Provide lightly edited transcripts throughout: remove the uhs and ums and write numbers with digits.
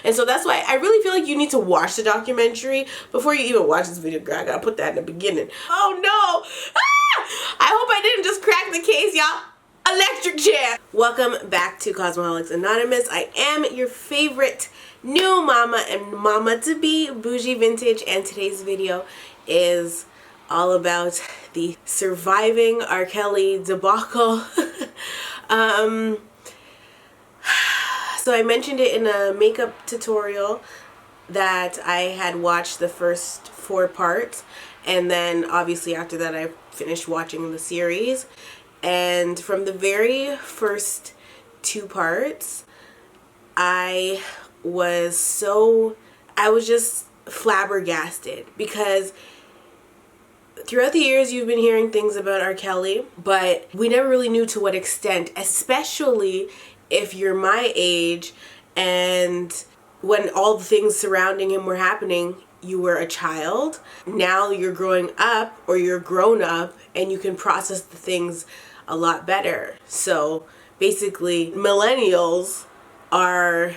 And so that's why I really feel like you need to watch the documentary before you even watch this video. Girl, I gotta put that in the beginning. Oh no! Ah! I hope I didn't just crack the case, y'all. Electric chair. Welcome back to Cosmoholics Anonymous. I am your favorite new mama and mama to be, Bougie Vintage, and today's video is all about the surviving R. Kelly debacle. So I mentioned it in a makeup tutorial that I had watched the first 4 parts, and then obviously after that I finished watching the series. And from the very first 2 parts, I was just flabbergasted, because throughout the years you've been hearing things about R. Kelly, but we never really knew to what extent, especially if you're my age and when all the things surrounding him were happening, you were a child. Now you're growing up, or you're grown up, and you can process the things a lot better. So basically, millennials are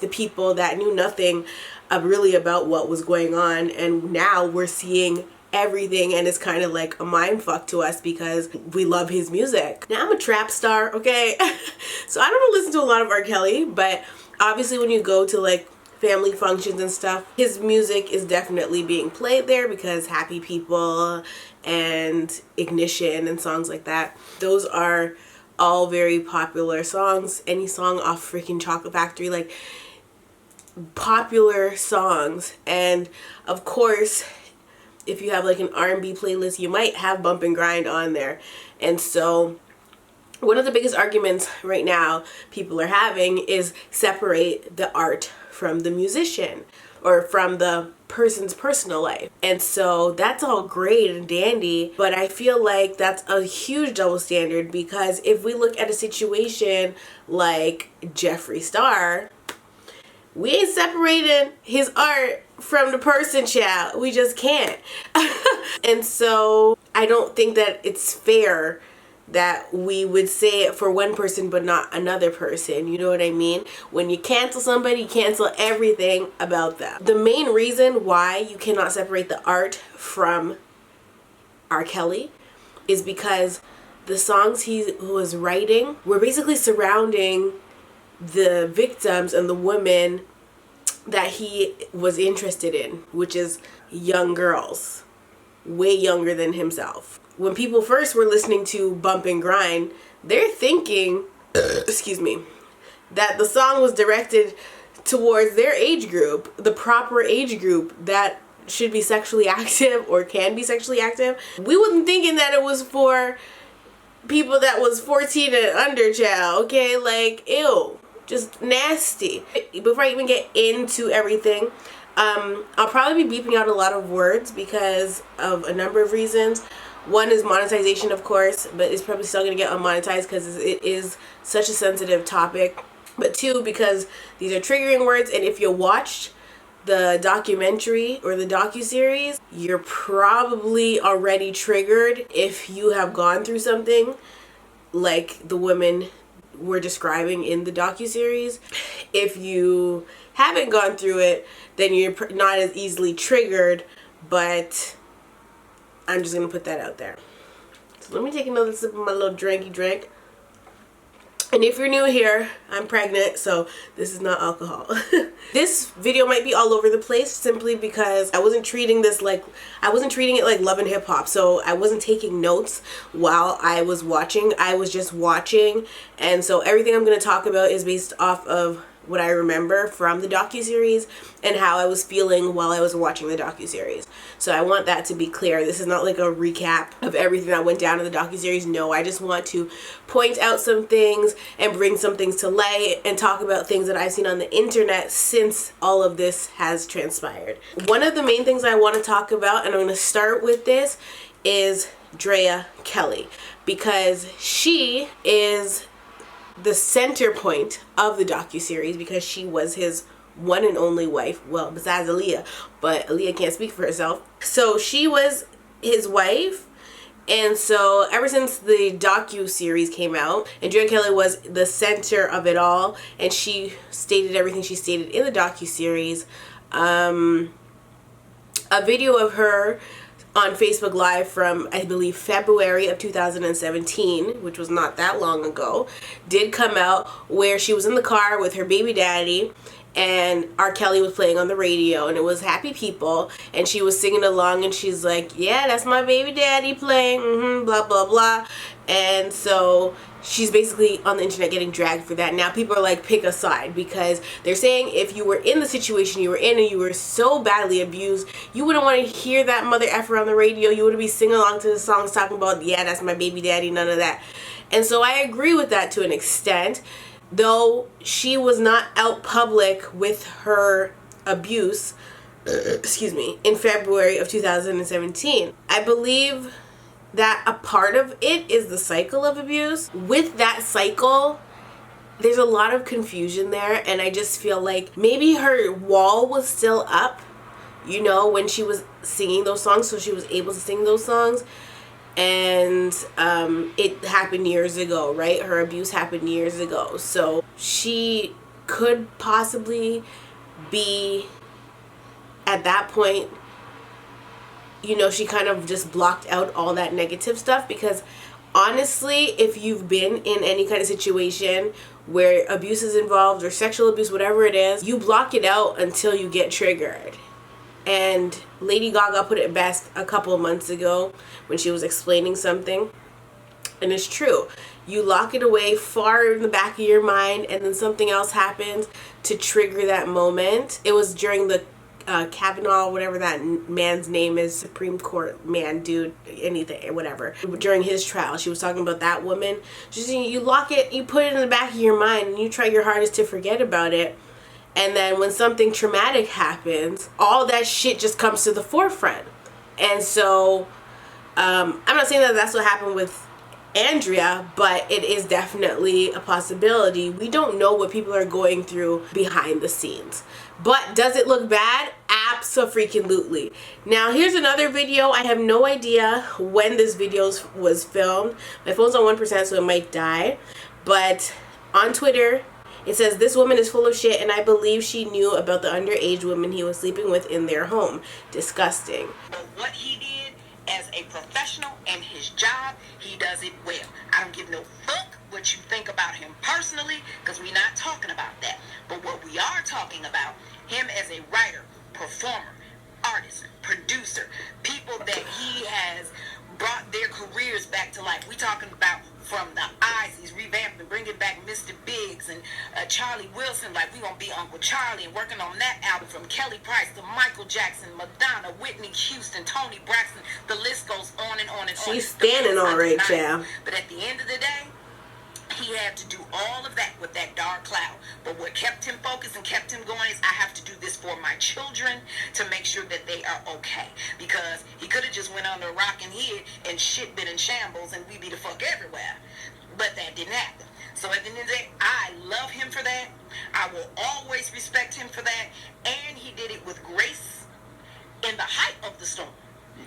the people that knew nothing really about what was going on, and now we're seeing everything, and it's kind of like a mind fuck to us because we love his music. Now I'm a trap star, okay? So I don't listen to a lot of R. Kelly, but obviously when you go to like family functions and stuff, his music is definitely being played there, because Happy People and Ignition and songs like that, those are all very popular songs. Any song off freaking Chocolate Factory, like popular songs. And of course, if you have like an R&B playlist, you might have Bump and Grind on there. And so one of the biggest arguments right now people are having is separate the art from the musician, or from the person's personal life. And so that's all great and dandy, but I feel like that's a huge double standard, because if we look at a situation like Jeffree Star, we ain't separating his art from the person, child. We just can't. And so I don't think that it's fair that we would say it for one person but not another person. You know what I mean? When you cancel somebody, you cancel everything about them. The main reason why you cannot separate the art from R. Kelly is because the songs he was writing were basically surrounding the victims and the women that he was interested in, which is young girls, way younger than himself. When people first were listening to Bump and Grind, they're thinking, excuse me, that the song was directed towards their age group, the proper age group that should be sexually active or can be sexually active. We wasn't thinking that it was for people that was 14 and under, child, okay? Like, ew, just nasty. Before I even get into everything, I'll probably be beeping out a lot of words because of a number of reasons. One is monetization, of course, but it's probably still going to get unmonetized because it is such a sensitive topic. But 2, because these are triggering words, and if you watched the documentary or the docuseries, you're probably already triggered if you have gone through something like the women were describing in the docuseries. If you haven't gone through it, then you're not as easily triggered, but I'm just gonna put that out there. So let me take another sip of my little drinky drink. And if you're new here, I'm pregnant, so this is not alcohol. This video might be all over the place simply because I wasn't treating it like Love and Hip Hop. So I wasn't taking notes while I was watching. I was just watching, and so everything I'm gonna talk about is based off of what I remember from the docuseries and how I was feeling while I was watching the docuseries. So I want that to be clear. This is not like a recap of everything that went down in the docuseries. No, I just want to point out some things and bring some things to light and talk about things that I've seen on the internet since all of this has transpired. One of the main things I want to talk about, and I'm going to start with this, is R.KELLY, because she is the center point of the docuseries, because she was his one and only wife, well, besides Aaliyah, but Aaliyah can't speak for herself. So she was his wife, And so ever since the docu-series came out, Andrea Kelly was the center of it all, and she stated everything she stated in the docu-series. A video of her on Facebook Live from, I believe, February of 2017, which was not that long ago, did come out, where she was in the car with her baby daddy, and R. Kelly was playing on the radio, and it was Happy People, and she was singing along, and she's like, yeah, that's my baby daddy playing, blah, blah, blah. And so she's basically on the internet getting dragged for that. Now people are like, pick a side, because they're saying if you were in the situation you were in and you were so badly abused, you wouldn't want to hear that mother effer on the radio. You wouldn't be singing along to the songs talking about, yeah, that's my baby daddy, none of that. And so I agree with that to an extent. Though she was not out public with her abuse, excuse me, in February of 2017. I believe that a part of it is the cycle of abuse. With that cycle, there's a lot of confusion there, and I just feel like maybe her wall was still up, you know, when she was singing those songs, so she was able to sing those songs. And it happened years ago, right? Her abuse happened years ago. So she could possibly be at that point, you know, she kind of just blocked out all that negative stuff, because honestly, if you've been in any kind of situation where abuse is involved, or sexual abuse, whatever it is, you block it out until you get triggered. And Lady Gaga put it best a couple of months ago when she was explaining something. And it's true. You lock it away far in the back of your mind, and then something else happens to trigger that moment. It was during the Kavanaugh, whatever that man's name is, Supreme Court man, dude, anything, whatever. During his trial, she was talking about that woman. She's saying you lock it, you put it in the back of your mind, and you try your hardest to forget about it. And then when something traumatic happens, all that shit just comes to the forefront. And so, I'm not saying that that's what happened with Andrea, but it is definitely a possibility. We don't know what people are going through behind the scenes. But does it look bad? Abso-freaking-lutely. Now, here's another video. I have no idea when this video was filmed. My phone's on 1%, so it might die. But on Twitter, it says, this woman is full of shit, and I believe she knew about the underage woman he was sleeping with in their home. Disgusting. But what he did as a professional and his job, he does it well. I don't give no fuck what you think about him personally, because we're not talking about that. But what we are talking about, him as a writer, performer, artist, producer, people that he has brought their careers back to life. We talking about from the eyes, he's revamping, bringing back Mr. Biggs and Charlie Wilson, like we gonna be Uncle Charlie, and working on that album from Kelly Price to Michael Jackson, Madonna, Whitney Houston, Toni Braxton. The list goes on and on and on. She's standing all right, child. But at the end of the day, he had to do all of that with that dark cloud. But what kept him focused and kept him going is, I have to do this for my children to make sure that they are okay. Because he could have just went under a rock and hid, and shit been in shambles, and we be the fuck everywhere. But that didn't happen. So at the end of the day, I love him for that. I will always respect him for that. And he did it with grace in the height of the storm.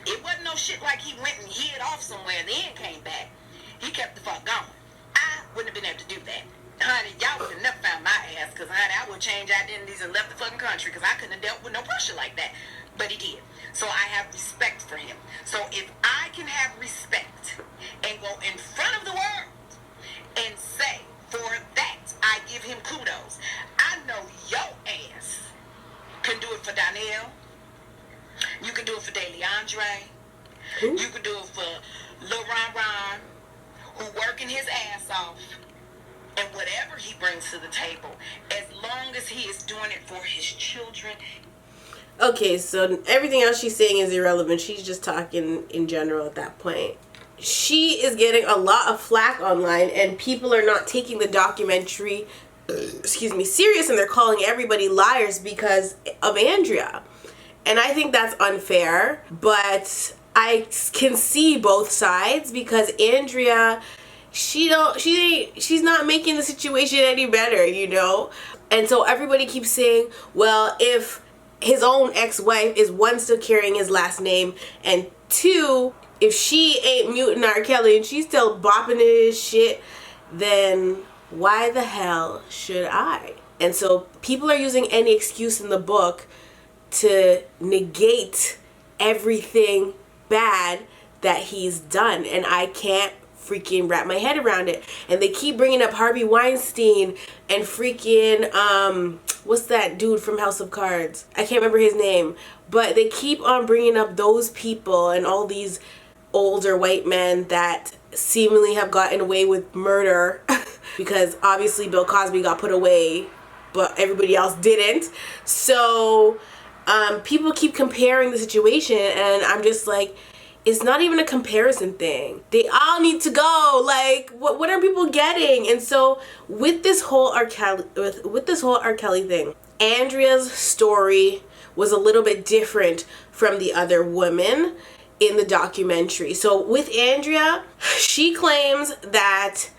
It wasn't no shit like he went and hid off somewhere and then came back. He kept the fuck going. I wouldn't have been able to do that. Honey, y'all would have never found my ass, because honey, I would change identities and left the fucking country, because I couldn't have dealt with no pressure like that. But he did. So I have respect for him. So if I can have respect and go in front of the world and say, for that, I give him kudos. I know your ass can do it for Donnell. You can do it for DeLeandre. You can do it for Lil Ron, who working his ass off, and whatever he brings to the table, as long as he is doing it for his children. Okay, so everything else she's saying is irrelevant. She's just talking in general at that point. She is getting a lot of flack online, and people are not taking the documentary, serious, and they're calling everybody liars because of Andrea. And I think that's unfair, but I can see both sides, because Andrea, she's not making the situation any better, you know? And so everybody keeps saying, well, if his own ex-wife is, one, still carrying his last name, and two, if she ain't muting R. Kelly and she's still bopping his shit, then why the hell should I? And so people are using any excuse in the book to negate everything bad that he's done, and I can't freaking wrap my head around it. And they keep bringing up Harvey Weinstein and freaking what's that dude from House of Cards? I can't remember his name, but they keep on bringing up those people and all these older white men that seemingly have gotten away with murder because obviously Bill Cosby got put away but everybody else didn't. So people keep comparing the situation, and I'm just like, it's not even a comparison thing. They all need to go. Like, what are people getting? And so with this whole R. Kelly, with this whole R. Kelly thing, Andrea's story was a little bit different from the other women in the documentary. So with Andrea, she claims that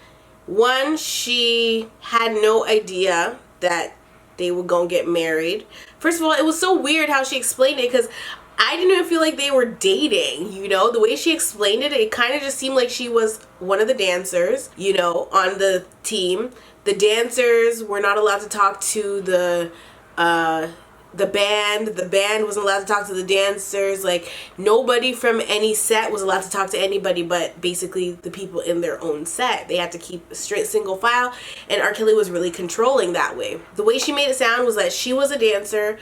one, she had no idea that they were gonna get married. First of all, it was so weird how she explained it, because I didn't even feel like they were dating, you know? The way she explained it, it kind of just seemed like she was one of the dancers, you know, on the team. The dancers were not allowed to talk to the band. The band wasn't allowed to talk to the dancers. Like, nobody from any set was allowed to talk to anybody but basically the people in their own set. They had to keep a straight single file, and R. Kelly was really controlling that way. The way she made it sound was that she was a dancer,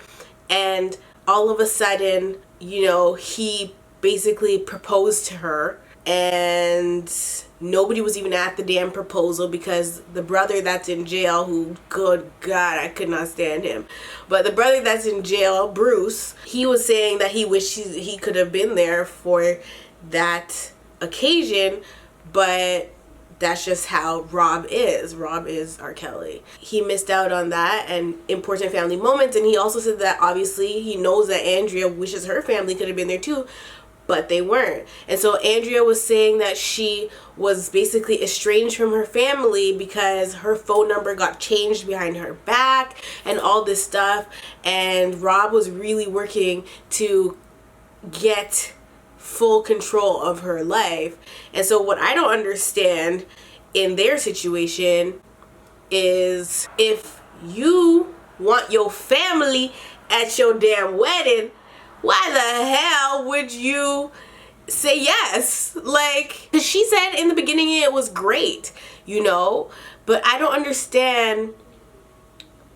and all of a sudden, you know, he basically proposed to her, and nobody was even at the damn proposal because the brother that's in jail, who, good God, I could not stand him, but the brother that's in jail, Bruce, he was saying that he wished he could have been there for that occasion, but that's just how Rob is. Rob is R. Kelly. He missed out on that and important family moments, and he also said that obviously he knows that Andrea wishes her family could have been there too, but they weren't. And so Andrea was saying that she was basically estranged from her family because her phone number got changed behind her back and all this stuff, and Rob was really working to get full control of her life. And so what I don't understand in their situation is, if you want your family at your damn wedding, why the hell would you say yes? Like, 'cause she said in the beginning it was great, you know, but I don't understand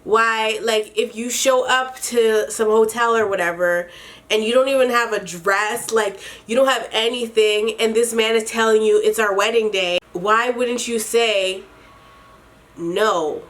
why, like, if you show up to some hotel or whatever and you don't even have a dress, like, you don't have anything, and this man is telling you it's our wedding day, why wouldn't you say, no,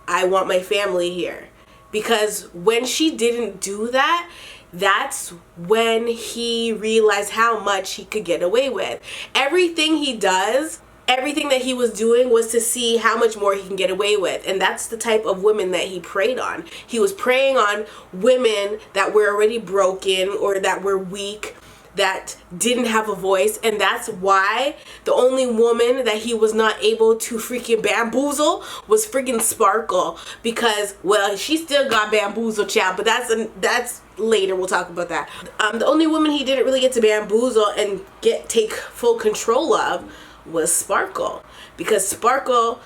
I want my family here? Because when she didn't do that, that's when he realized how much he could get away with. Everything he does, everything that he was doing was to see how much more he can get away with. And that's the type of women that he preyed on. He was preying on women that were already broken or that were weak, that didn't have a voice. And that's why the only woman that he was not able to freaking bamboozle was freaking Sparkle. Because, well, she still got bamboozled, child, but that's later. We'll talk about that. The only woman he didn't really get to bamboozle and take full control of was Sparkle, because Sparkle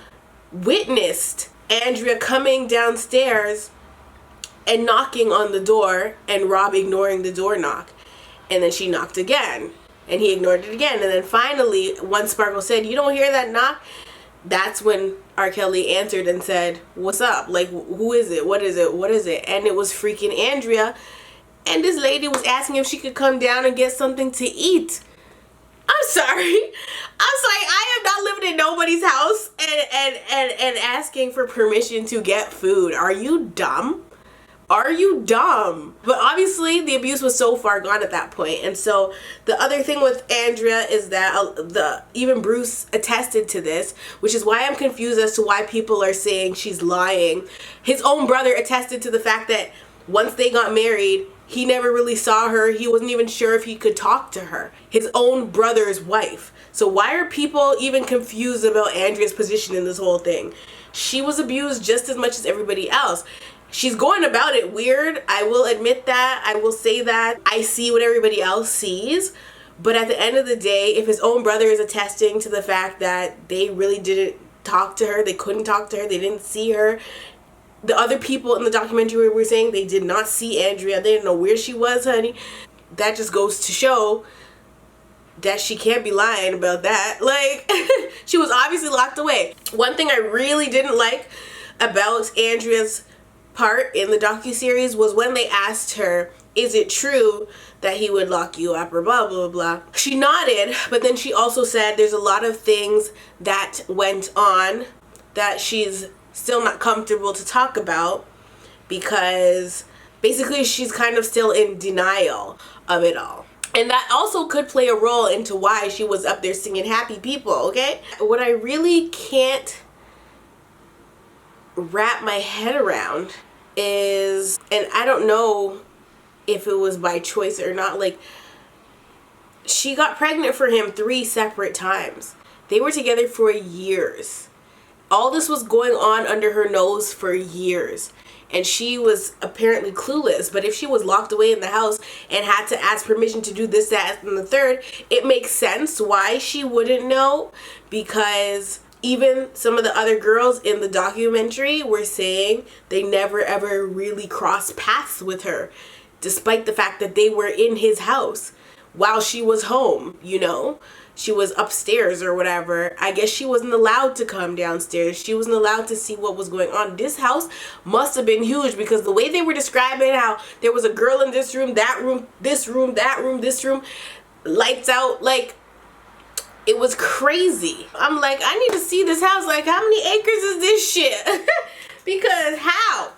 witnessed Andrea coming downstairs and knocking on the door and Rob ignoring the door knock, and then she knocked again and he ignored it again, and then finally once Sparkle said, "You don't hear that knock?" that's when R. Kelly answered and said, "What's up? Like, who is it? What is it? What is it?" And it was freaking Andrea, and this lady was asking if she could come down and get something to eat. I'm sorry. I am not living in nobody's house and asking for permission to get food. Are you dumb? Are you dumb? But obviously the abuse was so far gone at that point. And so the other thing with Andrea is that even Bruce attested to this, which is why I'm confused as to why people are saying she's lying. His own brother attested to the fact that once they got married, he never really saw her. He wasn't even sure if he could talk to her. His own brother's wife. So why are people even confused about Andrea's position in this whole thing? She was abused just as much as everybody else. She's going about it weird. I will admit that. I will say that. I see what everybody else sees. But at the end of the day, if his own brother is attesting to the fact that they really didn't talk to her, they couldn't talk to her, they didn't see her, the other people in the documentary were saying they did not see Andrea, they didn't know where she was, honey, that just goes to show that she can't be lying about that. Like, she was obviously locked away. One thing I really didn't like about Andrea's part in the docuseries was when they asked her, is it true that he would lock you up or blah, blah, blah. She nodded, but then she also said there's a lot of things that went on that she's still not comfortable to talk about because basically she's kind of still in denial of it all. And that also could play a role into why she was up there singing Happy People, okay? What I really can't wrap my head around is, and I don't know if it was by choice or not, like, she got pregnant for him 3 separate times. They were together for years. All this was going on under her nose for years. And she was apparently clueless. But if she was locked away in the house and had to ask permission to do this, that, and the third, it makes sense why she wouldn't know. Because even some of the other girls in the documentary were saying they never ever really crossed paths with her, despite the fact that they were in his house while she was home, you know? She was upstairs or whatever. I guess she wasn't allowed to come downstairs. She wasn't allowed to see what was going on. This house must have been huge because the way they were describing how there was a girl in this room, that room, this room, that room, this room, lights out, like, it was crazy. I'm like, I need to see this house. Like, how many acres is this shit? Because how?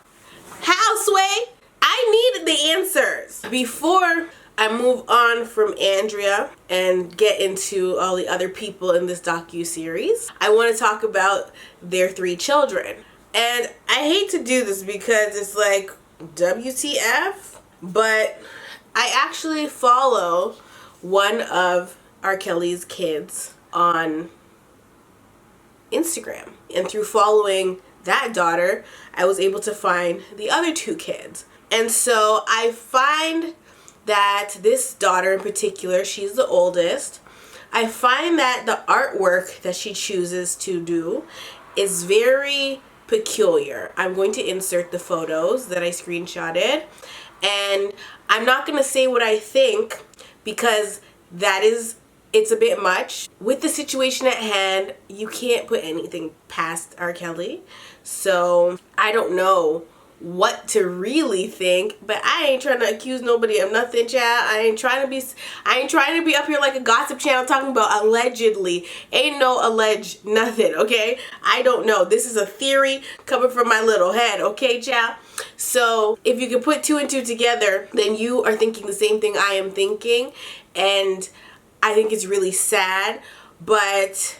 How, Sway? I needed the answers. Before I move on from Andrea and get into all the other people in this docu-series, I want to talk about their 3 children. And I hate to do this because it's like, WTF? But I actually follow one of R.KELLY's kids on Instagram. And through following that daughter, I was able to find the other 2 kids. And so I find that this daughter in particular, she's the oldest, I find that the artwork that she chooses to do is very peculiar. I'm going to insert the photos that I screenshotted, and I'm not going to say what I think because it's a bit much. With the situation at hand, you can't put anything past R. Kelly, so I don't know what to really think, but I ain't trying to accuse nobody of nothing, child. I ain't trying to be up here like a gossip channel talking about allegedly. Ain't no alleged nothing, okay? I don't know. This is a theory coming from my little head, okay, child? So if you can put 2 and 2 together, then you are thinking the same thing I am thinking, and I think it's really sad. But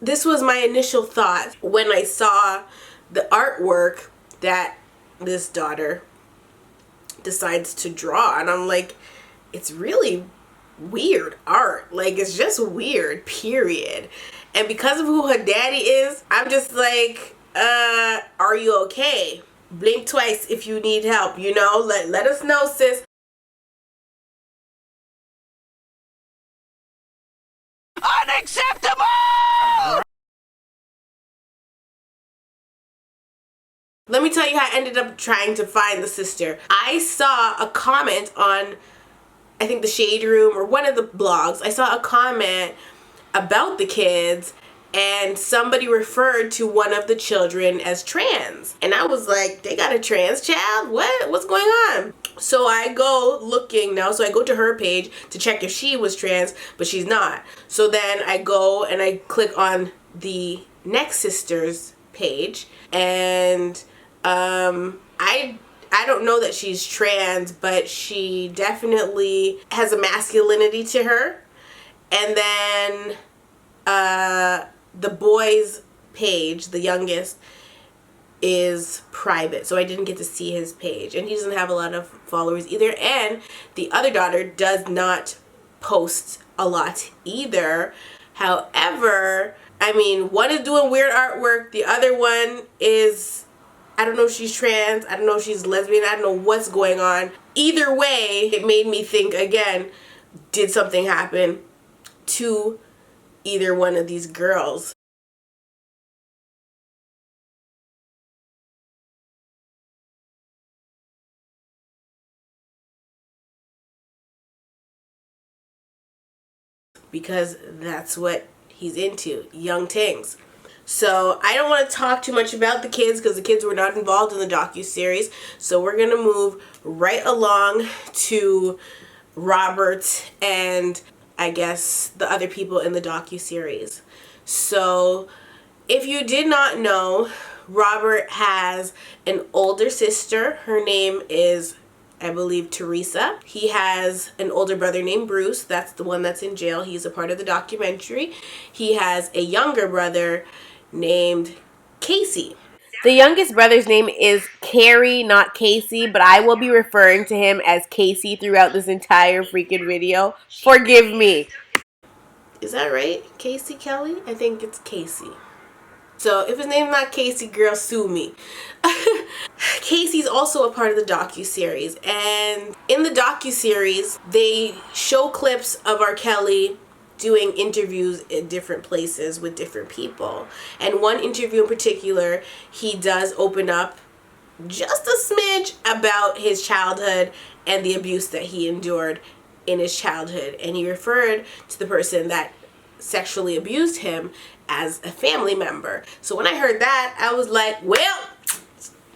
this was my initial thought when I saw the artwork that this daughter decides to draw, and I'm like, it's really weird art. Like, it's just weird, period. And because of who her daddy is, I'm just like, are you okay? Blink twice if you need help, you know? Let us know, sis. Unacceptable! Let me tell you how I ended up trying to find the sister. I saw a comment on, I think, the Shade Room or one of the blogs. I saw a comment about the kids, and somebody referred to one of the children as trans. And I was like, they got a trans child? What's going on? So I go looking now. So I go to her page to check if she was trans, but she's not. So then I go and I click on the next sister's page, and I don't know that she's trans, but she definitely has a masculinity to her. And then the boy's page, the youngest, is private, so I didn't get to see his page, and he doesn't have a lot of followers either. And the other daughter does not post a lot either. However, I mean, one is doing weird artwork, the other one is, I don't know if she's trans, I don't know if she's lesbian, I don't know what's going on. Either way, it made me think again, did something happen to either one of these girls. Because that's what he's into, young tings. So I don't want to talk too much about the kids because the kids were not involved in the docuseries. So we're going to move right along to Robert and I guess the other people in the docuseries. So if you did not know, Robert has an older sister. Her name is, I believe, Teresa. He has an older brother named Bruce. That's the one that's in jail. He's a part of the documentary. He has a younger brother named Casey. The youngest brother's name is Carrie, not Casey, but I will be referring to him as Casey throughout this entire freaking video. Forgive me. Is that right? Casey Kelly? I think it's Casey. So if his name's not Casey, girl, sue me. Casey's also a part of the docuseries, and in the docuseries, they show clips of R.Kelly doing interviews in different places with different people. And one interview in particular, he does open up just a smidge about his childhood and the abuse that he endured in his childhood. And he referred to the person that sexually abused him as a family member. So when I heard that, I was like, well,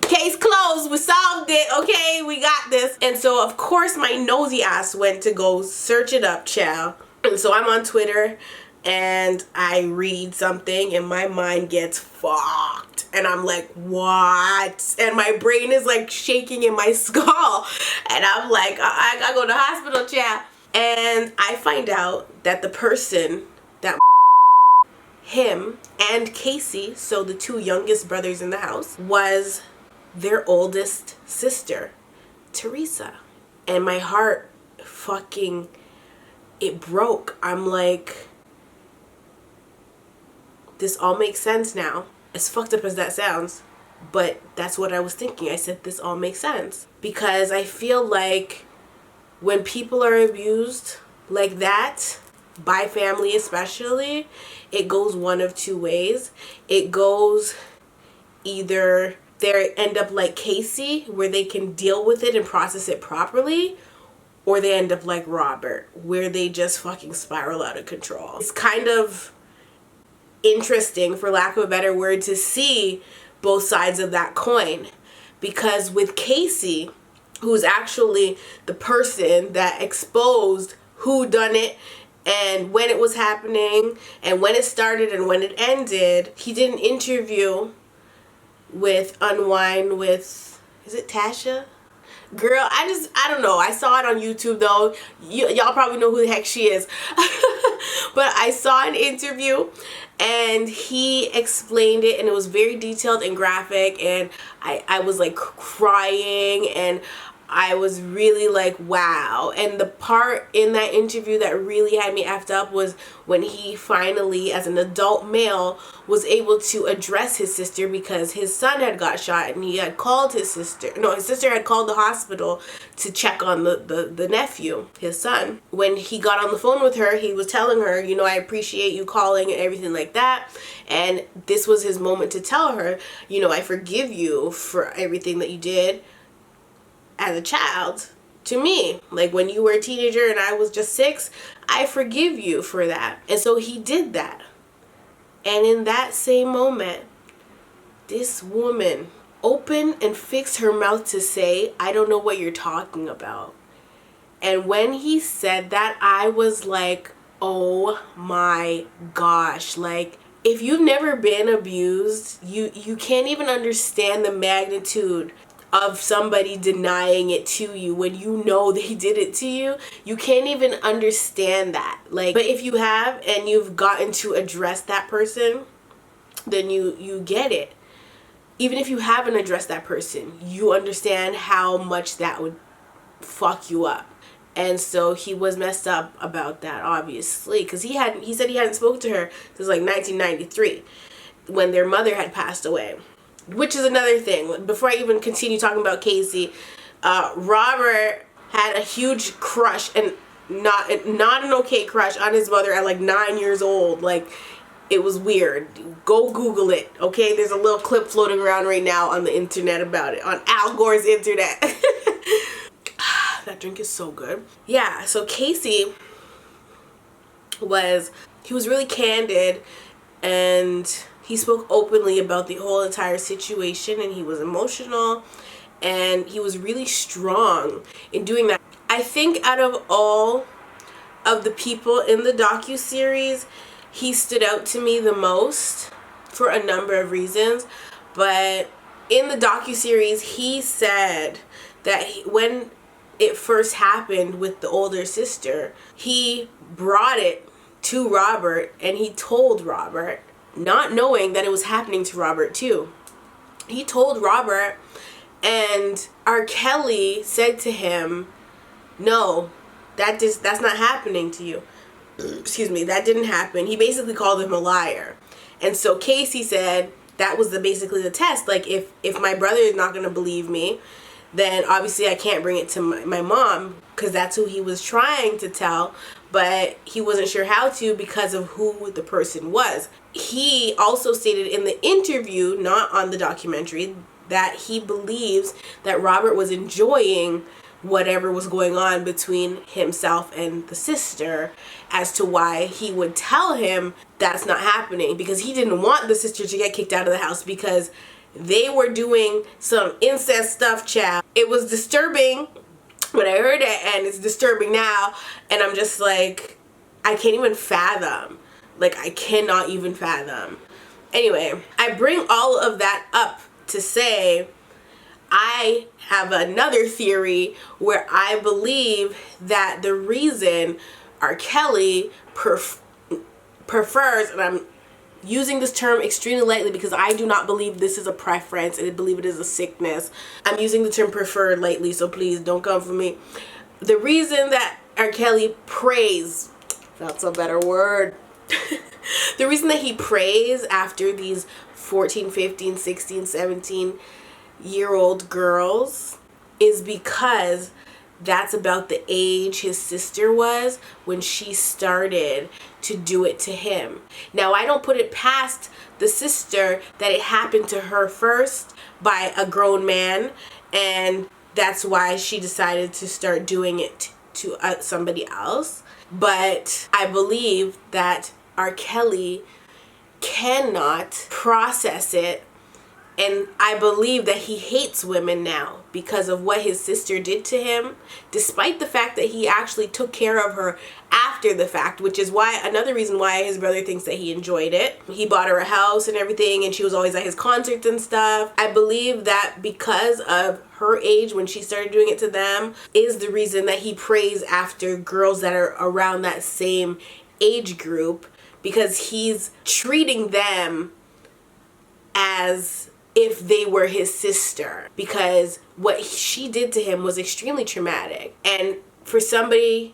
case closed. We solved it. Okay, we got this. And so, of course, my nosy ass went to go search it up, child. And so I'm on Twitter and I read something and my mind gets fucked. And I'm like, what? And my brain is like shaking in my skull. And I'm like, I gotta go to the hospital, child. And I find out that the person that him and Casey, so the two youngest brothers in the house, was their oldest sister, Teresa. And my heart fucking, it broke. I'm like, this all makes sense now. As fucked up as that sounds, but that's what I was thinking. I said, this all makes sense. Because I feel like when people are abused like that, by family especially, it goes one of two ways. It goes either they end up like Casey, where they can deal with it and process it properly, or they end up like Robert, where they just fucking spiral out of control. It's kind of interesting, for lack of a better word, to see both sides of that coin. Because with Casey, who's actually the person that exposed who done it and when it was happening and when it started and when it ended, he did an interview with Unwind with, is it Tasha? Girl, I don't know. I saw it on YouTube though. Y'all probably know who the heck she is. But I saw an interview and he explained it and it was very detailed and graphic, and I was like crying and I was really like, wow. And the part in that interview that really had me effed up was when he finally, as an adult male, was able to address his sister because his son had got shot and he had called his sister. No, his sister had called the hospital to check on the nephew, his son. When he got on the phone with her, he was telling her, you know, I appreciate you calling and everything like that. And this was his moment to tell her, you know, I forgive you for everything that you did as a child to me. Like when you were a teenager and I was just 6, I forgive you for that. And so he did that. And in that same moment, this woman opened and fixed her mouth to say, I don't know what you're talking about. And when he said that, I was like, oh my gosh. Like, if you've never been abused, you can't even understand the magnitude of somebody denying it to you when you know they did it to you. You can't even understand that. Like, but if you have and you've gotten to address that person, then you get it. Even if you haven't addressed that person, you understand how much that would fuck you up. And so he was messed up about that, obviously, because he said he hadn't spoken to her since like 1993 when their mother had passed away. Which is another thing. Before I even continue talking about Casey, Robert had a huge crush, and not an okay crush on his mother at like 9 years old. Like, it was weird. Go Google it, okay? There's a little clip floating around right now on the internet about it, on Al Gore's internet. That drink is so good. Yeah, so Casey he was really candid, and he spoke openly about the whole entire situation, and he was emotional, and he was really strong in doing that. I think out of all of the people in the docuseries, he stood out to me the most for a number of reasons. But in the docuseries, he said that when it first happened with the older sister, he brought it to Robert, and he told Robert, not knowing that it was happening to Robert too. He told Robert, and R. Kelly said to him, no, that's not happening to you. Excuse me, that didn't happen. He basically called him a liar. And so Casey said that was basically the test. Like, if my brother is not going to believe me, then obviously I can't bring it to my mom, because that's who he was trying to tell, but he wasn't sure how to because of who the person was. He also stated in the interview, not on the documentary, that he believes that Robert was enjoying whatever was going on between himself and the sister, as to why he would tell him that's not happening, because he didn't want the sister to get kicked out of the house because they were doing some incest stuff, child. It was disturbing when I heard it, and it's disturbing now, and I'm just like, I can't even fathom. Like, I cannot even fathom. Anyway, I bring all of that up to say I have another theory where I believe that the reason R. Kelly prefers, and I'm using this term extremely lightly because I do not believe this is a preference, and I believe it is a sickness. I'm using the term preferred lightly, so please don't come for me. The reason that R. Kelly prays, that's a better word. The reason that he prays after these 14, 15, 16, 17-year-old girls is because that's about the age his sister was when she started to do it to him. Now, I don't put it past the sister that it happened to her first by a grown man, and that's why she decided to start doing it to somebody else. But I believe that R. Kelly cannot process it, and I believe that he hates women now because of what his sister did to him, despite the fact that he actually took care of her after the fact, which is why another reason why his brother thinks that he enjoyed it. He bought her a house and everything, and she was always at his concerts and stuff. I believe that because of her age when she started doing it to them is the reason that he prays after girls that are around that same age group, because he's treating them as if they were his sister, because what she did to him was extremely traumatic. And for somebody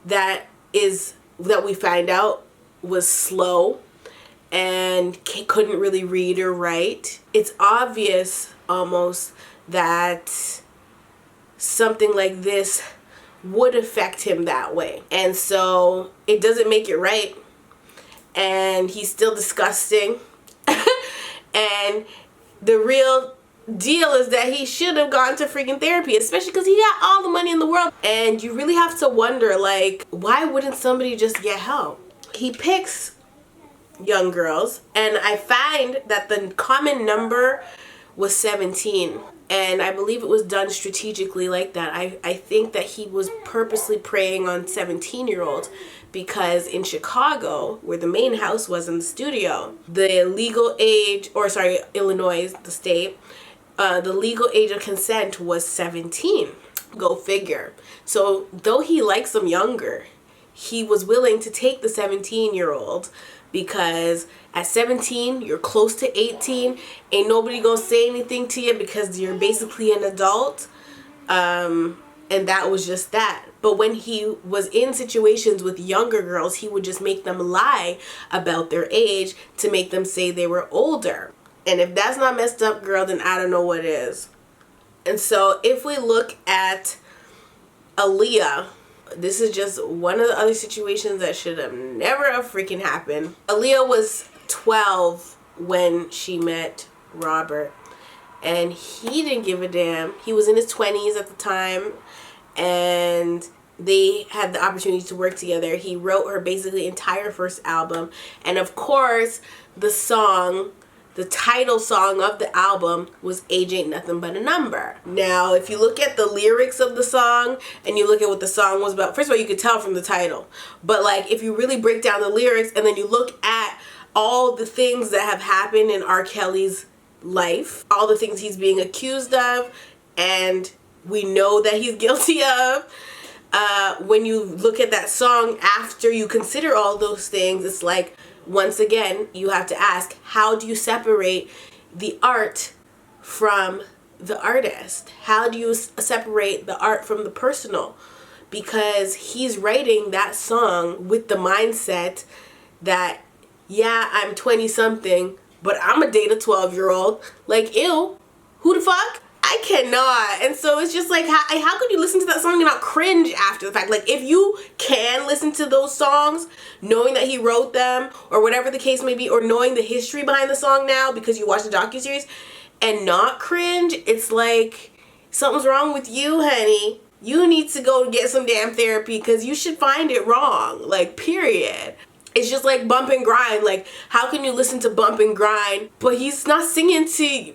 that we find out was slow and couldn't really read or write, it's obvious almost that something like this would affect him that way. And so it doesn't make it right, and he's still disgusting. And the real deal is that he should have gone to freaking therapy, especially because he got all the money in the world. And you really have to wonder, like, why wouldn't somebody just get help? He picks young girls, and I find that the common number was 17. And I believe it was done strategically like that. I think that he was purposely preying on 17-year-olds, because in Chicago, where the main house was in the studio, the legal age, or sorry, Illinois, the state, the legal age of consent was 17. Go figure. So though he likes them younger, he was willing to take the 17-year-old, because at 17, you're close to 18. Ain't nobody gonna say anything to you because you're basically an adult. And that was just that. But when he was in situations with younger girls, he would just make them lie about their age to make them say they were older. And if that's not messed up, girl, then I don't know what is. And so if we look at Aaliyah, this is just one of the other situations that should have never have freaking happened. Aaliyah was 12 when she met Robert, and he didn't give a damn. He was in his 20s at the time, and they had the opportunity to work together. He wrote her basically entire first album, and of course the song, the title song of the album, was Age Ain't Nothing But a Number. Now, if you look at the lyrics of the song and you look at what the song was about, first of all, you could tell from the title. But like, if you really break down the lyrics and then you look at all the things that have happened in R. Kelly's life, all the things he's being accused of, and we know that he's guilty of, when you look at that song after you consider all those things, it's like, once again, you have to ask, how do you separate the art from the artist? How do you separate the art from the personal? Because he's writing that song with the mindset that, yeah, I'm 20 something, but I'm a date a 12-year-old. Like, ew, who the fuck? I cannot. And so it's just like, how could you listen to that song and not cringe after the fact? Like, if you can listen to those songs knowing that he wrote them, or whatever the case may be, or knowing the history behind the song now because you watched the docuseries, and not cringe, it's like something's wrong with you, honey. You need to go get some damn therapy, because you should find it wrong. Like, period. It's just like Bump and Grind. Like, how can you listen to Bump and Grind, but he's not singing to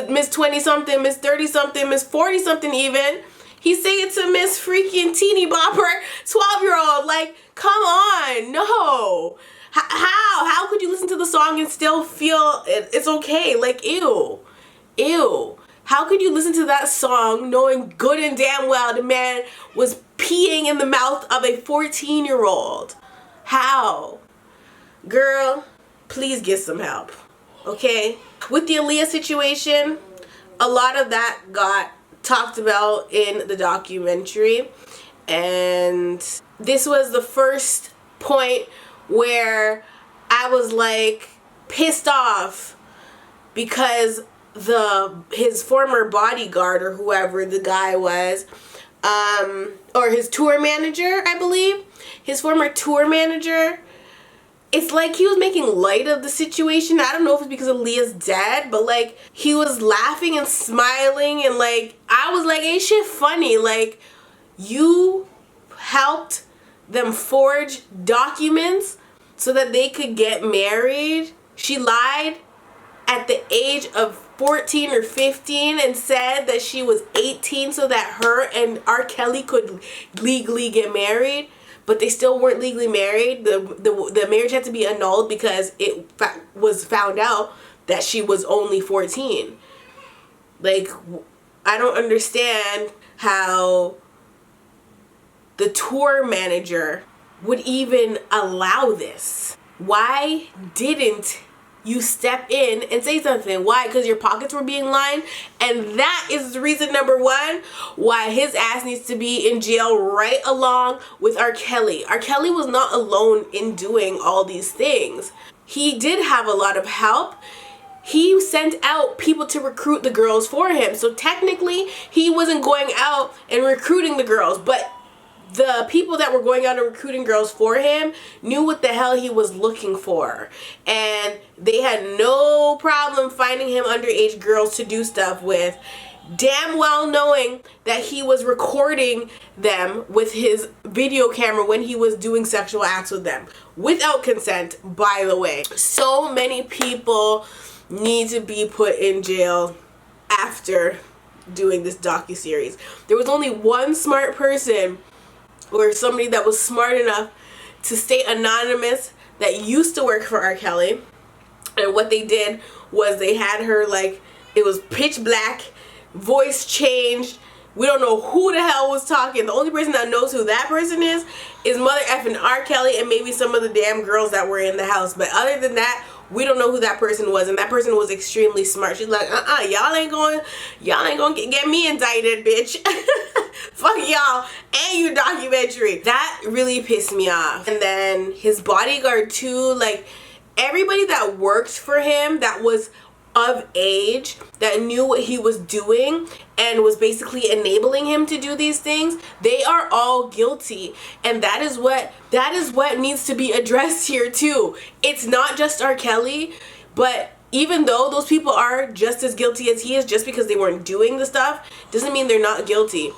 Miss 20-something, Miss 30-something, Miss 40-something even. He's singing to Miss freaking teeny bopper 12-year-old. Like, come on, no. How could you listen to the song and still feel it's okay? Like, ew. Ew. How could you listen to that song knowing good and damn well the man was peeing in the mouth of a 14-year-old? How? Girl, please get some help. Okay? With the Aaliyah situation, a lot of that got talked about in the documentary, and this was the first point where I was like pissed off, because his former bodyguard, or whoever the guy was, or his tour manager, I believe, his former tour manager, it's like he was making light of the situation. I don't know if it's because Aaliyah's dead, but like, he was laughing and smiling, and like, I was like, ain't shit funny. Like, you helped them forge documents so that they could get married. She lied at the age of 14 or 15 and said that she was 18 so that her and R. Kelly could legally get married. But they still weren't legally married. The marriage had to be annulled because it was found out that she was only 14. Like, I don't understand how the tour manager would even allow this. Why didn't you step in and say something? Why? Because your pockets were being lined? And that is the reason number one why his ass needs to be in jail right along with R. Kelly. R. Kelly was not alone in doing all these things. He did have a lot of help. He sent out people to recruit the girls for him. So technically, he wasn't going out and recruiting the girls, but the people that were going out and recruiting girls for him knew what the hell he was looking for. And they had no problem finding him underage girls to do stuff with, damn well knowing that he was recording them with his video camera when he was doing sexual acts with them. Without consent, by the way. So many people need to be put in jail after doing this docuseries. There was only one smart person, or somebody that was smart enough to stay anonymous, that used to work for R. Kelly. And what they did was they had her, like, it was pitch black, voice changed. We don't know who the hell was talking. The only person that knows who that person is mother effing R. Kelly and maybe some of the damn girls that were in the house. But other than that, we don't know who that person was, and that person was extremely smart. She's like, y'all ain't gonna get me indicted, bitch. Fuck y'all and your documentary. That really pissed me off. And then his bodyguard too, like, everybody that worked for him that was of age that knew what he was doing and was basically enabling him to do these things, they are all guilty. And that is what needs to be addressed here too. It's not just R. Kelly, but even though those people are just as guilty as he is, just because they weren't doing the stuff doesn't mean they're not guilty.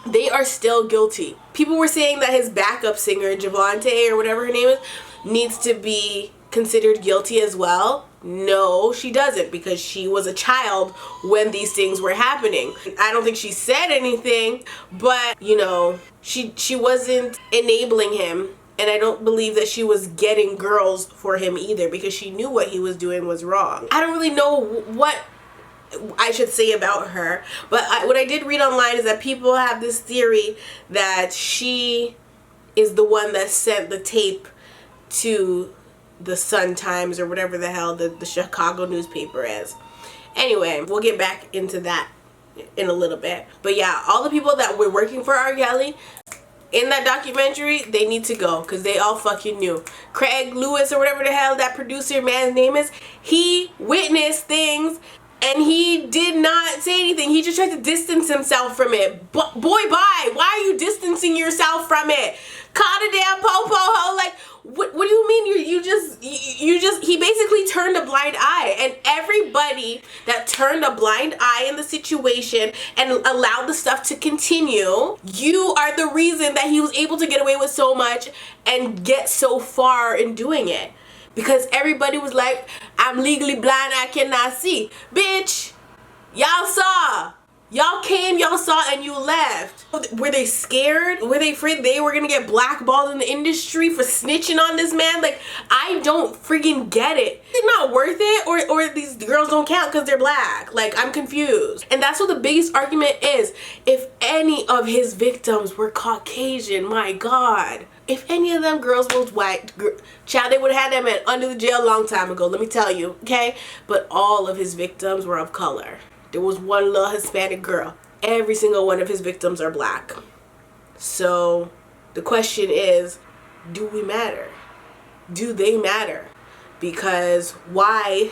They are still guilty. People were saying that his backup singer, Javante or whatever her name is, needs to be considered guilty as well. No, she doesn't, because she was a child when these things were happening. I don't think she said anything, but you know, she wasn't enabling him, and I don't believe that she was getting girls for him either, because she knew what he was doing was wrong. I don't really know what I should say about her, but what I did read online is that people have this theory that she is the one that sent the tape to the Sun Times or whatever the hell the Chicago newspaper is. Anyway, we'll get back into that in a little bit. But yeah, all the people that were working for R. Kelly in that documentary, they need to go, because they all fucking knew. Craig Lewis or whatever the hell that producer man's name is, he witnessed things and he did not say anything. He just tried to distance himself from it. Boy, bye. Why are you distancing yourself from it? Caught a damn po-po ho. Like, what do you mean? You just, he basically turned a blind eye. And everybody that turned a blind eye in the situation and allowed the stuff to continue, you are the reason that he was able to get away with so much and get so far in doing it. Because everybody was like, I'm legally blind, I cannot see. Bitch, y'all saw. Y'all came, y'all saw, and you left. Were they scared? Were they afraid they were gonna get blackballed in the industry for snitching on this man? Like, I don't freaking get it. It's not worth it, or these girls don't count because they're black. Like, I'm confused. And that's what the biggest argument is. If any of his victims were Caucasian, my God. If any of them girls was white, child, they would have had that man under the jail a long time ago, let me tell you, okay? But all of his victims were of color. There was one little Hispanic girl. Every single one of his victims are black. So the question is, do we matter? Do they matter? Because why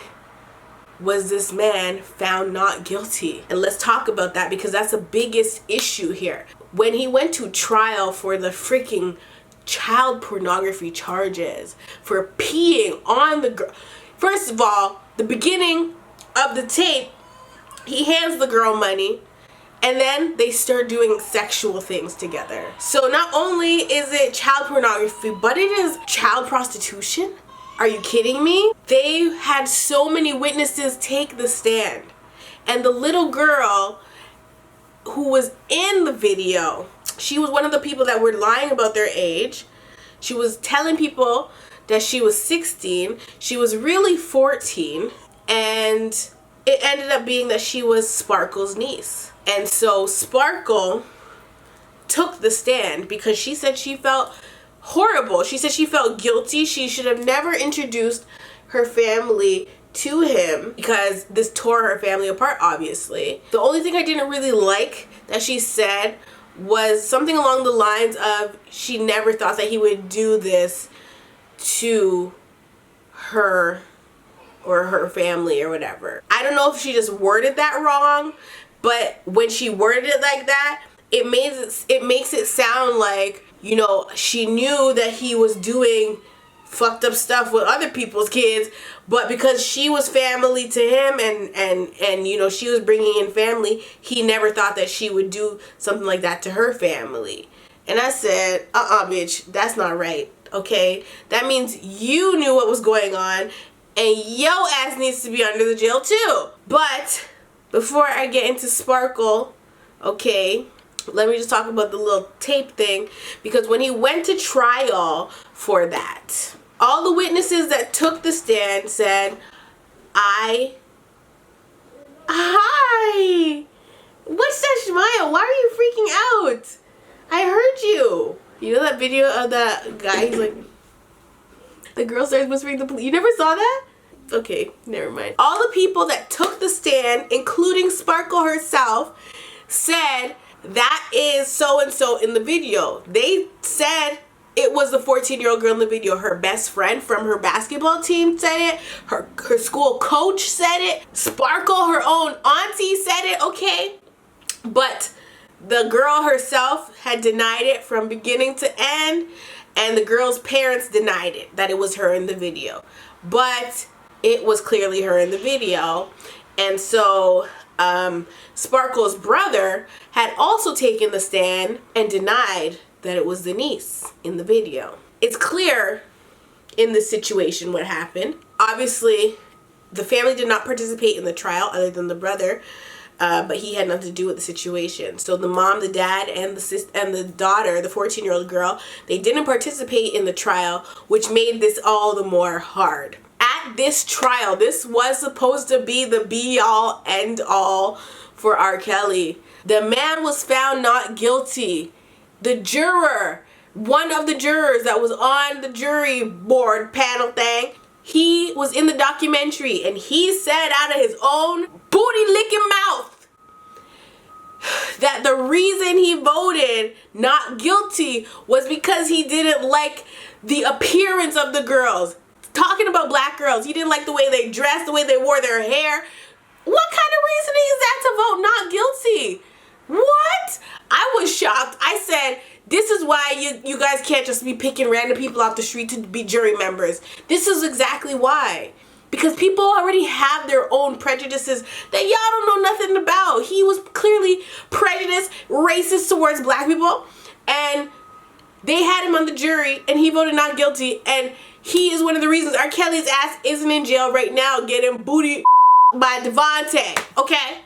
was this man found not guilty? And let's talk about that, because that's the biggest issue here. When he went to trial for the freaking child pornography charges, for peeing on the girl. First of all, the beginning of the tape, he hands the girl money, and then they start doing sexual things together. So not only is it child pornography, but it is child prostitution. Are you kidding me? They had so many witnesses take the stand. And the little girl who was in the video, she was one of the people that were lying about their age. She was telling people that she was 16. She was really 14. And it ended up being that she was Sparkle's niece. And so Sparkle took the stand because she said she felt horrible. She said she felt guilty. She should have never introduced her family to him, because this tore her family apart, obviously. The only thing I didn't really like that she said was something along the lines of she never thought that he would do this to her or her family or whatever. I don't know if she just worded that wrong, but when she worded it like that, it makes it sound like, you know, she knew that he was doing fucked up stuff with other people's kids, but because she was family to him and you know, she was bringing in family, he never thought that she would do something like that to her family. And I said, bitch, that's not right, okay? That means you knew what was going on, and yo ass needs to be under the jail too. But before I get into Sparkle, okay, let me just talk about the little tape thing, because when he went to trial for that, all the witnesses that took the stand said, hi, what's that smile? Why are you freaking out? I heard you. You know that video of that guy, he's like, the girl starts whispering the police. You never saw that? Okay, never mind. All the people that took the stand, including Sparkle herself, said that is so-and-so in the video. They said it was the 14-year-old girl in the video. Her best friend from her basketball team said it. Her school coach said it. Sparkle, her own auntie, said it, okay? But the girl herself had denied it from beginning to end, and the girl's parents denied it, that it was her in the video. But it was clearly her in the video. And so Sparkle's brother had also taken the stand and denied that it was the niece in the video. It's clear in this situation what happened. Obviously, the family did not participate in the trial other than the brother, but he had nothing to do with the situation. So the mom, the dad, and the daughter, the 14-year-old girl, they didn't participate in the trial, which made this all the more hard. At this trial, this was supposed to be the be-all, end-all for R. Kelly. The man was found not guilty. The juror, one of the jurors that was on the jury board panel thing, he was in the documentary, and he said out of his own booty-licking mouth that the reason he voted not guilty was because he didn't like the appearance of the girls. Talking about black girls, he didn't like the way they dressed, the way they wore their hair. What kind of reasoning is that to vote not guilty? What? I was shocked. I said, this is why you guys can't just be picking random people off the street to be jury members. This is exactly why. Because people already have their own prejudices that y'all don't know nothing about. He was clearly prejudiced, racist towards black people, and they had him on the jury, and he voted not guilty, and he is one of the reasons R. Kelly's ass isn't in jail right now getting booty by Devontae, okay?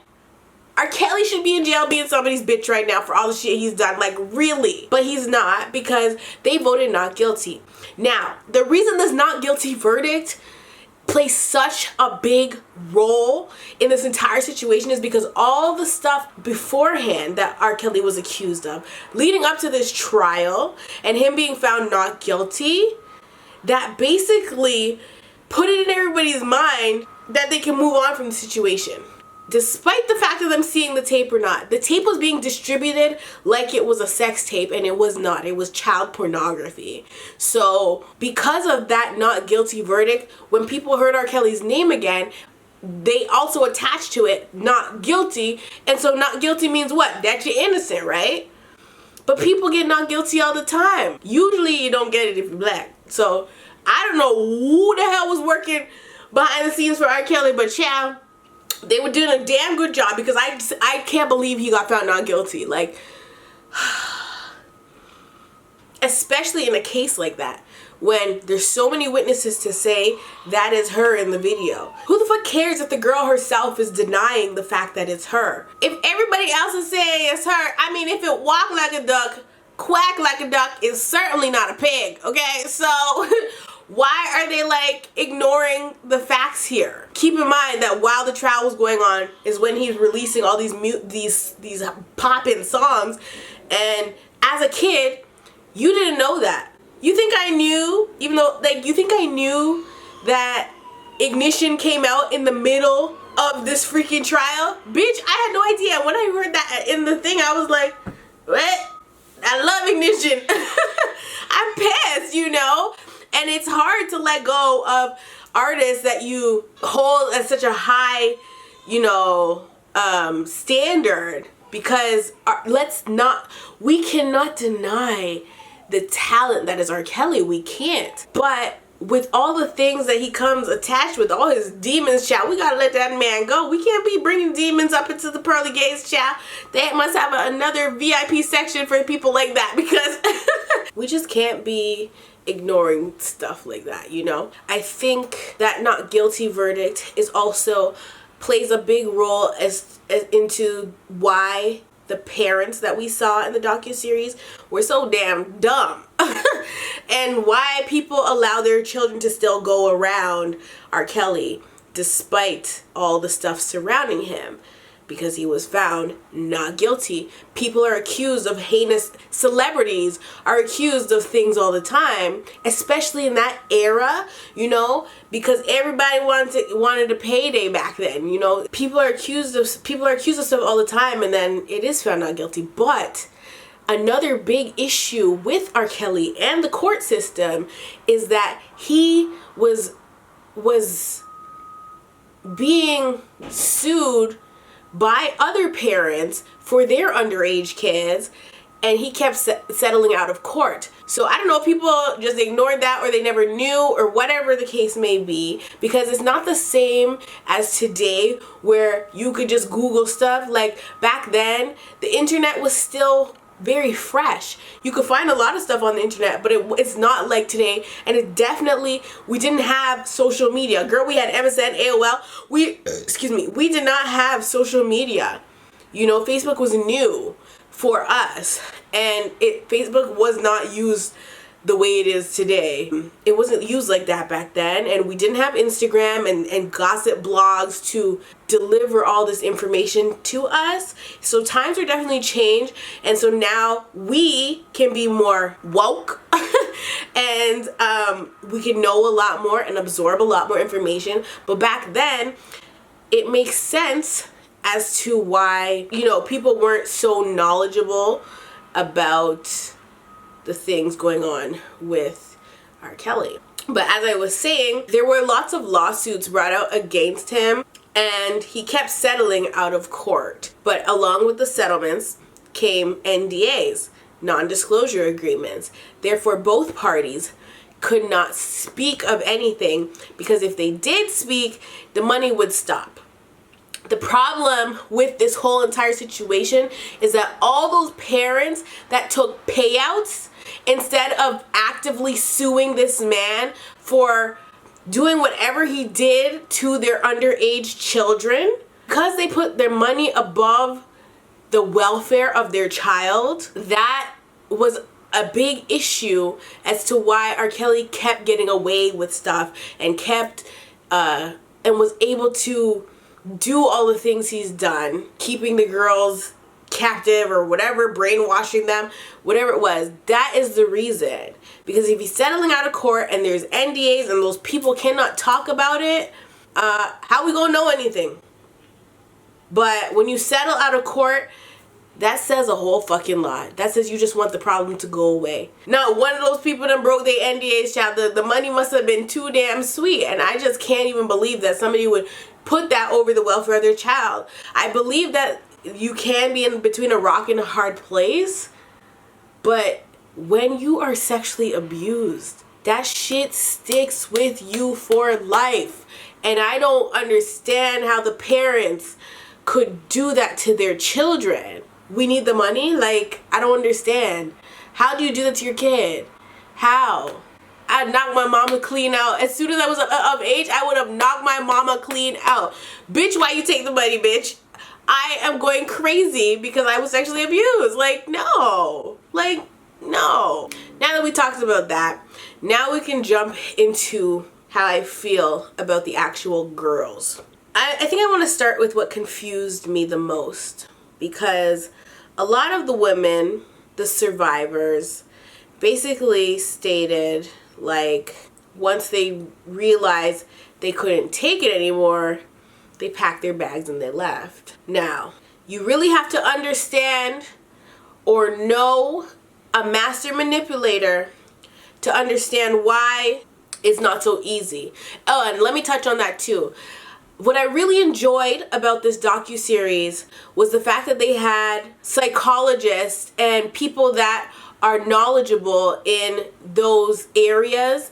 R. Kelly should be in jail being somebody's bitch right now for all the shit he's done, like really. But he's not, because they voted not guilty. Now, the reason this not guilty verdict plays such a big role in this entire situation is because all the stuff beforehand that R. Kelly was accused of, leading up to this trial, and him being found not guilty, that basically put it in everybody's mind that they can move on from the situation. Despite the fact of them seeing the tape or not, the tape was being distributed like it was a sex tape, and it was not. It was child pornography. So because of that not guilty verdict, when people heard R. Kelly's name again, they also attached to it not guilty, and so not guilty means what? That you're innocent, right? But people get not guilty all the time. Usually you don't get it if you're black. So I don't know who the hell was working behind the scenes for R. Kelly, but child, they were doing a damn good job, because I can't believe he got found not guilty. Like, especially in a case like that, when there's so many witnesses to say that is her in the video. Who the fuck cares if the girl herself is denying the fact that it's her? If everybody else is saying it's her, I mean, if it walk like a duck, quack like a duck, is certainly not a pig, okay? So why are they like ignoring the facts here? Keep in mind that while the trial was going on is when he's releasing all these these pop-in songs, and as a kid, you didn't know that. You think I knew, even though, like, you think I knew that Ignition came out in the middle of this freaking trial? Bitch, I had no idea. When I heard that in the thing, I was like, what? I love Ignition. I'm pissed, you know? And it's hard to let go of artists that you hold at such a high, you know, standard, because we cannot deny the talent that is R. Kelly. We can't. But with all the things that he comes attached with, all his demons, child, we gotta let that man go. We can't be bringing demons up into the pearly gates, child. They must have another VIP section for people like that, because we just can't be ignoring stuff like that, you know? I think that not guilty verdict is also plays a big role as into why the parents that we saw in the docuseries were so damn dumb. And why people allow their children to still go around R. Kelly despite all the stuff surrounding him, because he was found not guilty. People are accused of heinous, celebrities are accused of things all the time, especially in that era, you know, because everybody wanted a payday back then, you know. People are accused of stuff all the time, and then it is found not guilty. But another big issue with R. Kelly and the court system is that he was being sued by other parents for their underage kids, and he kept settling out of court. So I don't know if people just ignored that, or they never knew, or whatever the case may be, because it's not the same as today where you could just Google stuff. Like back then, the internet was still very fresh. You could find a lot of stuff on the internet, but it's not like today. And it definitely, we didn't have social media. Girl, we had MSN, AOL. We did not have social media. You know, Facebook was new for us, and Facebook was not used the way it is today. It wasn't used like that back then, and we didn't have Instagram and gossip blogs to deliver all this information to us. So times are definitely changed, and so now we can be more woke and we can know a lot more and absorb a lot more information. But back then, it makes sense as to why, you know, people weren't so knowledgeable about the things going on with R. Kelly. But as I was saying, there were lots of lawsuits brought out against him, and he kept settling out of court. But along with the settlements came NDAs, non-disclosure agreements. Therefore, both parties could not speak of anything, because if they did speak, the money would stop. The problem with this whole entire situation is that all those parents that took payouts instead of actively suing this man for doing whatever he did to their underage children, because they put their money above the welfare of their child, that was a big issue as to why R. Kelly kept getting away with stuff and kept and was able to do all the things he's done, keeping the girls captive or whatever, brainwashing them, whatever it was. That is the reason. Because if he's settling out of court and there's NDAs and those people cannot talk about it, how we gonna know anything? But when you settle out of court, that says a whole fucking lot. That says you just want the problem to go away. Not one of those people that broke their NDAs, child. The money must have been too damn sweet. And I just can't even believe that somebody would put that over the welfare of their child. I believe that you can be in between a rock and a hard place, but when you are sexually abused, that shit sticks with you for life. And I don't understand how the parents could do that to their children. We need the money? Like, I don't understand. How do you do that to your kid? How? I'd knock my mama clean out. As soon as I was of age, I would have knocked my mama clean out. Bitch, why you take the money, bitch? I am going crazy because I was sexually abused. Like, no. Like, no. Now that we talked about that, now we can jump into how I feel about the actual girls. I think I want to start with what confused me the most, because a lot of the women, the survivors, basically stated, like, once they realized they couldn't take it anymore, they packed their bags and they left. Now, you really have to understand or know a master manipulator to understand why it's not so easy. Oh, and let me touch on that too. What I really enjoyed about this docuseries was the fact that they had psychologists and people that are knowledgeable in those areas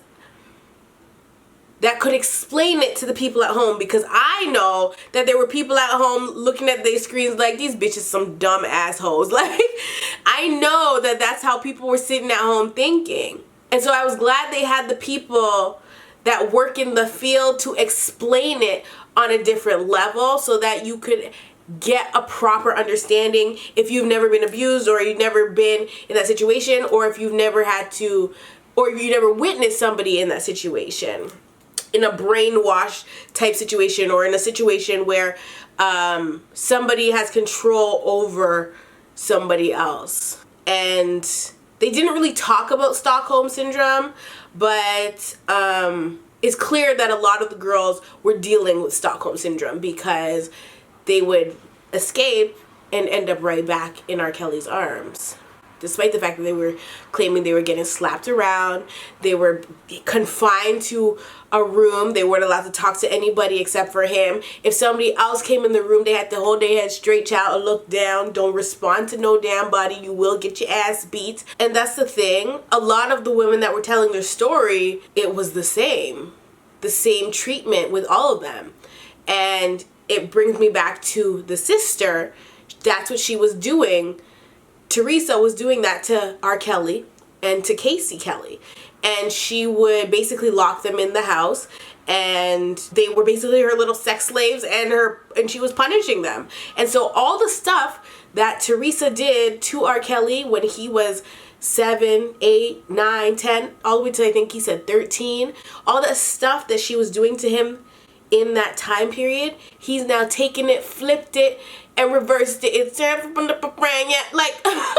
that could explain it to the people at home, because I know that there were people at home looking at their screens like, these bitches some dumb assholes. Like, I know that that's how people were sitting at home thinking. And so I was glad they had the people that work in the field to explain it on a different level so that you could get a proper understanding if you've never been abused, or you've never been in that situation, or if you've never had to, or if you never witnessed somebody in that situation, in a brainwash type situation, or in a situation where somebody has control over somebody else. And they didn't really talk about Stockholm Syndrome, but it's clear that a lot of the girls were dealing with Stockholm Syndrome, because they would escape and end up right back in R. Kelly's arms. despite the fact that they were claiming they were getting slapped around, they were confined to a room, they weren't allowed to talk to anybody except for him. If somebody else came in the room, they had to hold their head straight, child, and look down. Don't respond to no damn body. You will get your ass beat. And that's the thing. A lot of the women that were telling their story, it was the same treatment with all of them. And it brings me back to the sister. That's what she was doing. Teresa was doing that to R. Kelly and to Casey Kelly. And she would basically lock them in the house, and they were basically her little sex slaves, and she was punishing them. And so all the stuff that Teresa did to R. Kelly when he was 7, 8, 9, 10, all the way to I think he said 13, all that stuff that she was doing to him in that time period, he's now taken it, flipped it, and reversed it. It's like,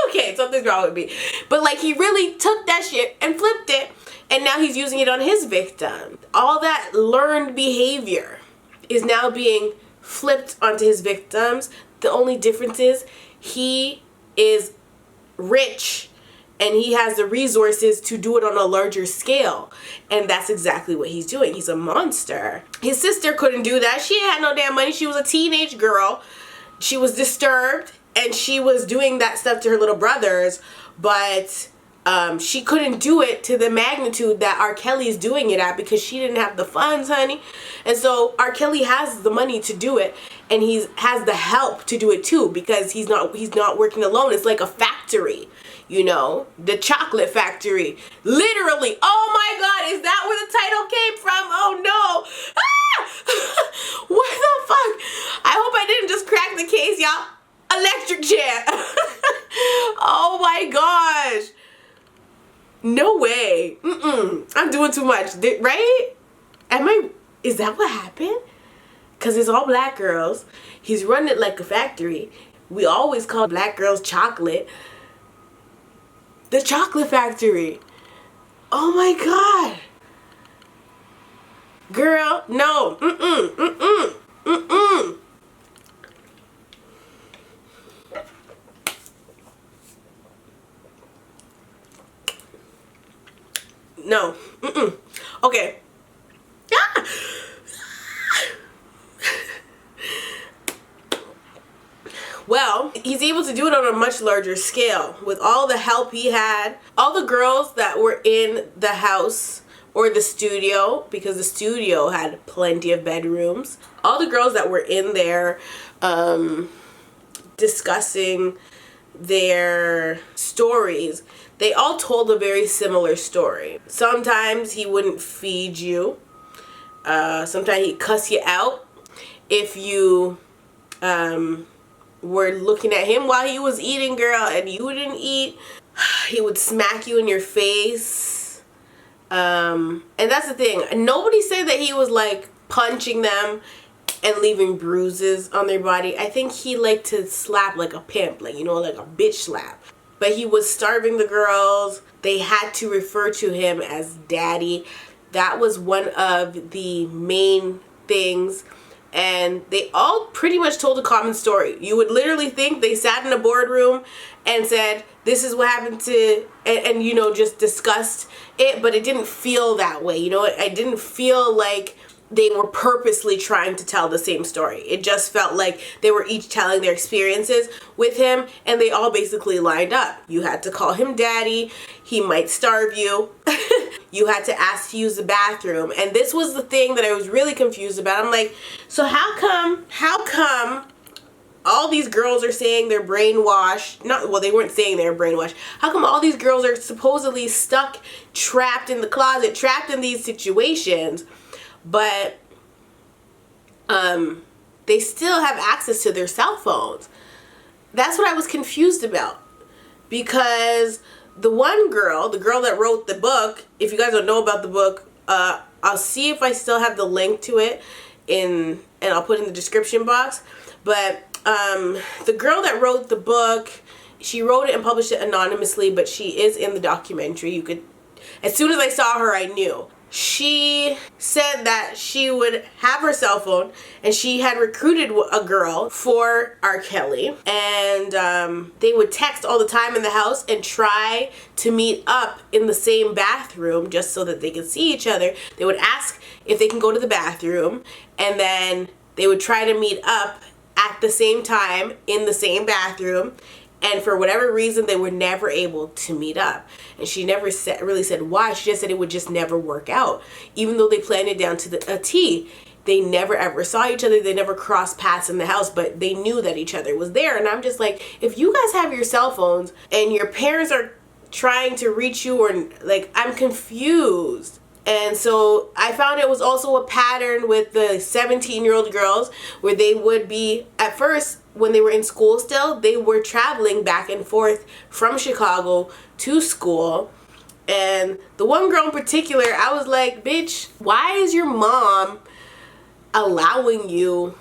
okay, something's wrong with me. But like, he really took that shit and flipped it, and now he's using it on his victim. All that learned behavior is now being flipped onto his victims. The only difference is he is rich and he has the resources to do it on a larger scale. And that's exactly what he's doing. He's a monster. His sister couldn't do that. She had no damn money. She was a teenage girl. She was disturbed, and she was doing that stuff to her little brothers, but she couldn't do it to the magnitude that R. Kelly is doing it at, because she didn't have the funds, honey. And so R. Kelly has the money to do it, and he has the help to do it too, because he's not working alone. It's like a factory, you know, the chocolate factory. Literally. Oh my God, is that where the title came from? Oh no. Ah! What the fuck? I hope I didn't just crack the case, y'all. Electric chair. Oh my gosh. No way. I'm doing too much. Right? Is that what happened? Because it's all black girls. He's running it like a factory. We always call black girls chocolate. The chocolate factory. Oh my God. Girl, no. No. Okay. Ah! Well, he's able to do it on a much larger scale with all the help he had. All the girls that were in the house or the studio, because the studio had plenty of bedrooms. All the girls that were in there discussing their stories, they all told a very similar story. Sometimes he wouldn't feed you. Sometimes he'd cuss you out if you were looking at him while he was eating, girl, and you didn't eat. He would smack you in your face. And that's the thing. Nobody said that he was like punching them and leaving bruises on their body. I think he liked to slap like a pimp, like, you know, like a bitch slap. But he was starving the girls. They had to refer to him as daddy. That was one of the main things. And they all pretty much told a common story. You would literally think they sat in a boardroom and said, this is what happened to, and you know, just discussed it, but it didn't feel that way. You know, I didn't feel like they were purposely trying to tell the same story. It just felt like they were each telling their experiences with him, and they all basically lined up. You had to call him daddy. He might starve you. You had to ask to use the bathroom. And this was the thing that I was really confused about. I'm like, so how come all these girls are saying they're brainwashed? Well, they weren't saying they were brainwashed. How come all these girls are supposedly stuck, trapped in the closet, trapped in these situations, but they still have access to their cell phones? That's what I was confused about. Because the one girl, the girl that wrote the book, if you guys don't know about the book, I'll see if I still have the link to it and I'll put it in the description box. But the girl that wrote the book, she wrote it and published it anonymously, but she is in the documentary. You could, as soon as I saw her, I knew. she said that she would have her cell phone and she had recruited a girl for R. Kelly, and they would text all the time in the house and try to meet up in the same bathroom just so that they could see each other. They would ask if they can go to the bathroom, and then they would try to meet up at the same time in the same bathroom. And for whatever reason, they were never able to meet up. And she never really said why. She just said it would just never work out. Even though they planned it down to a T, they never ever saw each other. They never crossed paths in the house, but they knew that each other was there. And I'm just like, if you guys have your cell phones and your parents are trying to reach you, or like, I'm confused. And so I found it was also a pattern with the 17-year-old girls, where they would be, at first, when they were in school still, they were traveling back and forth from Chicago to school. And the one girl in particular, I was like, bitch, why is your mom allowing you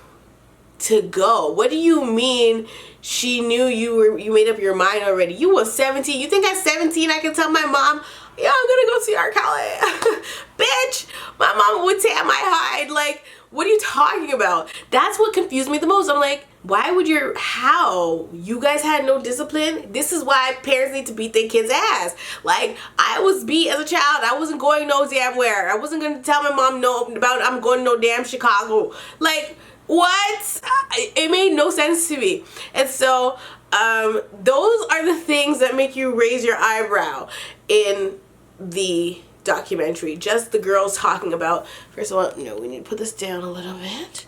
to go? What do you mean she knew you made up your mind already? You were 17. You think at 17 I can tell my mom, yeah, I'm gonna go see R.KELLY? Bitch, my mom would tear my hide. Like, what are you talking about? That's what confused me the most. I'm like, why would how? You guys had no discipline? This is why parents need to beat their kids' ass. Like, I was beat as a child. I wasn't going no damn where. I wasn't gonna tell my mom I'm going to no damn Chicago. Like, what? It made no sense to me. And so, those are the things that make you raise your eyebrow in the documentary. Just the girls talking about, first of all, no, we need to put this down a little bit.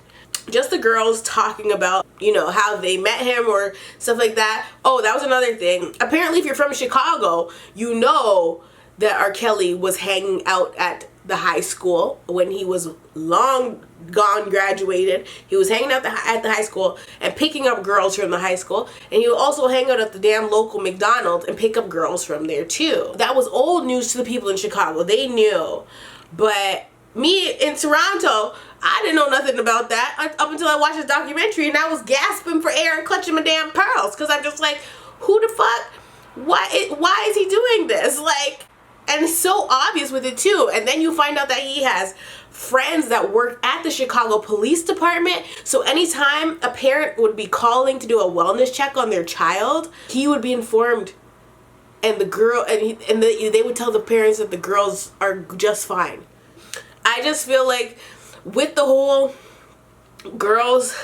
Just the girls talking about, you know, how they met him or stuff like that. Oh, that was another thing. Apparently, if you're from Chicago, you know that R. Kelly was hanging out at the high school when he was long gone, graduated. He was hanging out at the high school and picking up girls from the high school, and he would also hang out at the damn local McDonald's and pick up girls from there too. That was old news to the people in Chicago. They knew. But me in Toronto, I didn't know nothing about that up until I watched this documentary, and I was gasping for air and clutching my damn pearls, because I'm just like, who the fuck? Why is he doing this? Like, and it's so obvious with it too. And then you find out that he has friends that work at the Chicago Police Department. So anytime a parent would be calling to do a wellness check on their child, he would be informed. And the girl, and they would tell the parents that the girls are just fine. I just feel like with the whole girls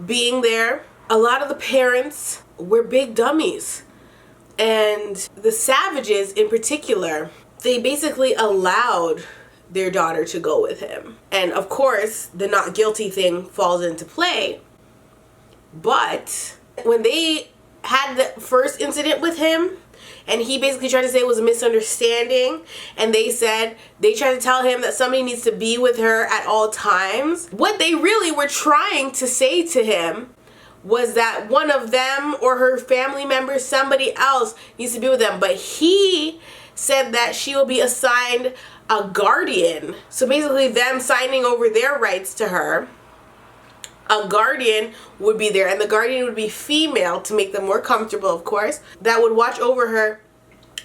being there, a lot of the parents were big dummies. And the Savages in particular, they basically allowed their daughter to go with him. And of course, the not guilty thing falls into play. But when they had the first incident with him, and he basically tried to say it was a misunderstanding, and they tried to tell him that somebody needs to be with her at all times, what they really were trying to say to him was that one of them or her family members, somebody else, needs to be with them. But he said that she will be assigned a guardian. So basically them signing over their rights to her. A guardian would be there, and the guardian would be female to make them more comfortable, of course, that would watch over her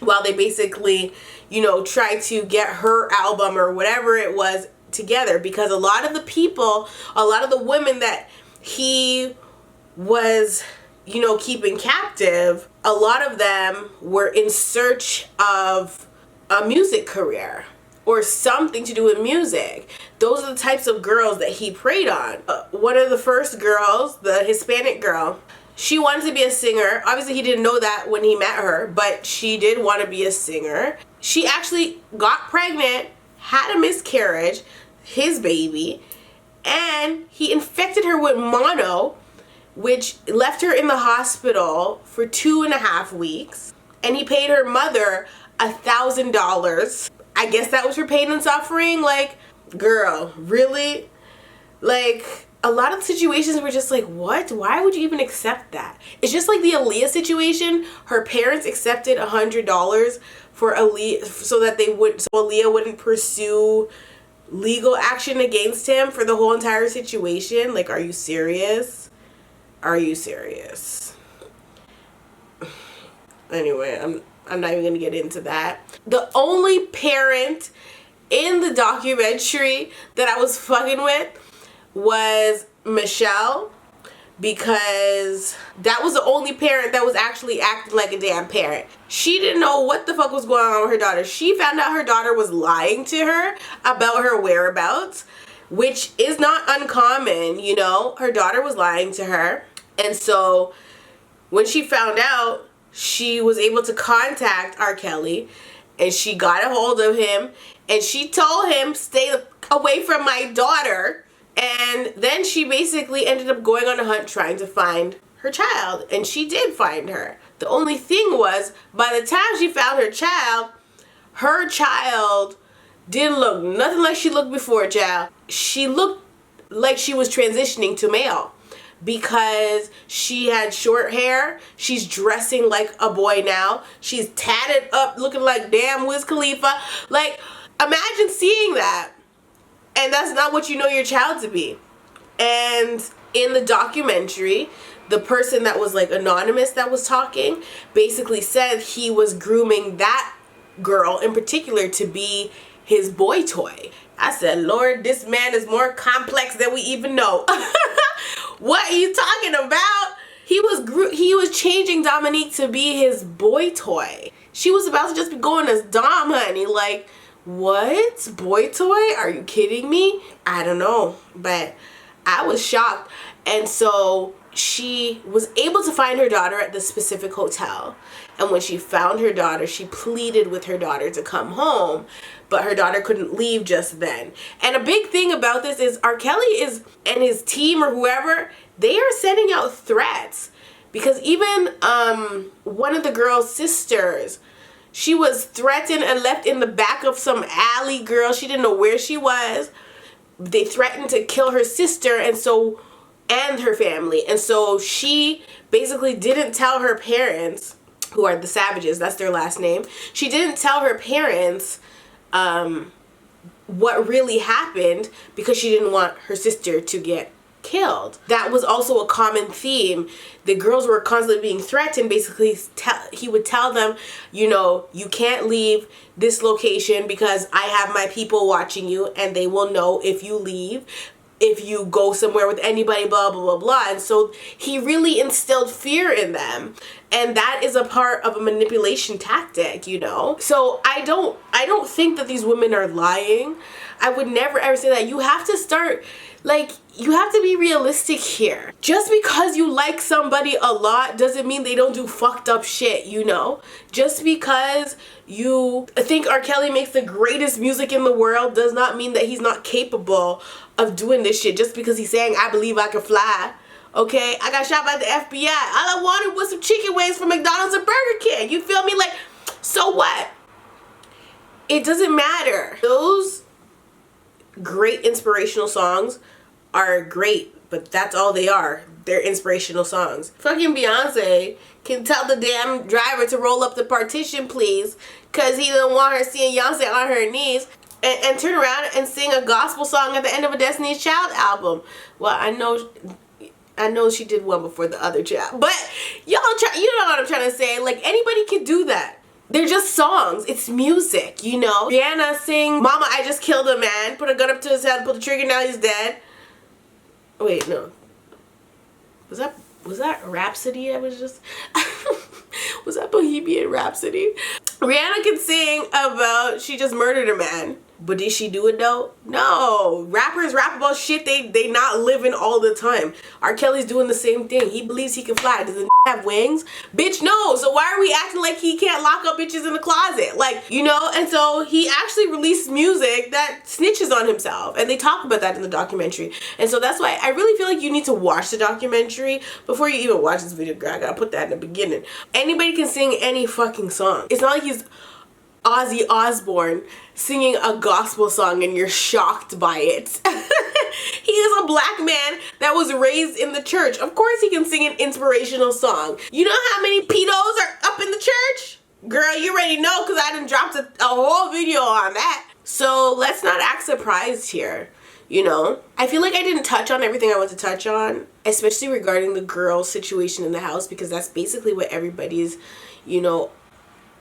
while they basically, you know, try to get her album or whatever it was together. Because a lot of the people, a lot of the women that he was, you know, keeping captive, a lot of them were in search of a music career or something to do with music. Those are the types of girls that he preyed on. One of the first girls, the Hispanic girl, she wanted to be a singer. Obviously, he didn't know that when he met her, but she did want to be a singer. She actually got pregnant, had a miscarriage, his baby, and he infected her with mono, which left her in the hospital for 2.5 weeks. And he paid her mother $1,000. I guess that was her pain and suffering. Like, girl, really? Like, a lot of situations were just like, what? Why would you even accept that? It's just like the Aaliyah situation. Her parents accepted $100 for Aaliyah so that Aaliyah wouldn't pursue legal action against him for the whole entire situation. Like, are you serious? Are you serious? Anyway, I'm not even gonna get into that. The only parent in the documentary that I was fucking with was Michelle, because that was the only parent that was actually acting like a damn parent. She didn't know what the fuck was going on with her daughter. She found out her daughter was lying to her about her whereabouts, which is not uncommon, you know. Her daughter was lying to her. And so when she found out, she was able to contact R. Kelly, and she got a hold of him, and she told him, stay away from my daughter. And then she basically ended up going on a hunt trying to find her child. And she did find her. The only thing was, by the time she found her child didn't look nothing like she looked before, child. She looked like she was transitioning to male, because she had short hair. She's dressing like a boy now. She's tatted up, looking like damn Wiz Khalifa. Like, imagine seeing that. And that's not what you know your child to be. And in the documentary, the person that was like anonymous that was talking basically said he was grooming that girl in particular to be his boy toy. I said, Lord, this man is more complex than we even know. What are you talking about? He was changing Dominique to be his boy toy. She was about to just be going as Dom, honey. Like, what? Boy toy? Are you kidding me? I don't know, but I was shocked. And so she was able to find her daughter at the specific hotel. And when she found her daughter, she pleaded with her daughter to come home, but her daughter couldn't leave just then. And a big thing about this is R. Kelly and his team or whoever, they are sending out threats, because even one of the girl's sisters, she was threatened and left in the back of some alley, girl. She didn't know where she was. They threatened to kill her sister and her family. And so she basically didn't tell her parents, who are the Savages, that's their last name. She didn't tell her parents what really happened, because she didn't want her sister to get killed. That was also a common theme. The girls were constantly being threatened. Basically, he would tell them, you know, you can't leave this location because I have my people watching you, and they will know if you leave, if you go somewhere with anybody, blah, blah, blah, blah. And so he really instilled fear in them. And that is a part of a manipulation tactic, you know? So I don't think that these women are lying. I would never ever say that. You have to start, like, you have to be realistic here. Just because you like somebody a lot doesn't mean they don't do fucked up shit, you know? Just because you think R. Kelly makes the greatest music in the world does not mean that he's not capable of doing this shit. Just because he's saying, I believe I can fly. Okay? I got shot by the FBI. All I wanted was some chicken wings from McDonald's and Burger King. You feel me? Like, so what? It doesn't matter. Those great inspirational songs are great, but that's all they are. They're inspirational songs. Fucking Beyonce can tell the damn driver to roll up the partition, please, because he don't want her seeing Beyonce on her knees, and turn around and sing a gospel song at the end of a Destiny's Child album. Well, I know she did one before the other child, but you know what I'm trying to say. Like, anybody can do that. They're just songs. It's music, you know. Rihanna sing, Mama, I just killed a man, put a gun up to his head, pull the trigger, now he's dead. Wait, no. Was that Rhapsody? Was that Bohemian Rhapsody? Rihanna can sing about she just murdered a man. But did she do it though? No. Rappers rap about shit they not living all the time. R. Kelly's doing the same thing. He believes he can fly. Does the have wings? Bitch, no. So why are we acting like he can't lock up bitches in the closet? Like, you know? And so he actually released music that snitches on himself. And they talk about that in the documentary. And so that's why I really feel like you need to watch the documentary before you even watch this video, girl. I gotta put that in the beginning. Anybody can sing any fucking song. It's not like he's Ozzy Osbourne singing a gospel song and you're shocked by it. He is a black man that was raised in the church. Of course he can sing an inspirational song. You know how many pedos are up in the church? Girl, you already know, because I done dropped a whole video on that. So let's not act surprised here. You know, I feel like I didn't touch on everything I want to touch on, especially regarding the girl situation in the house, because that's basically what everybody's, you know,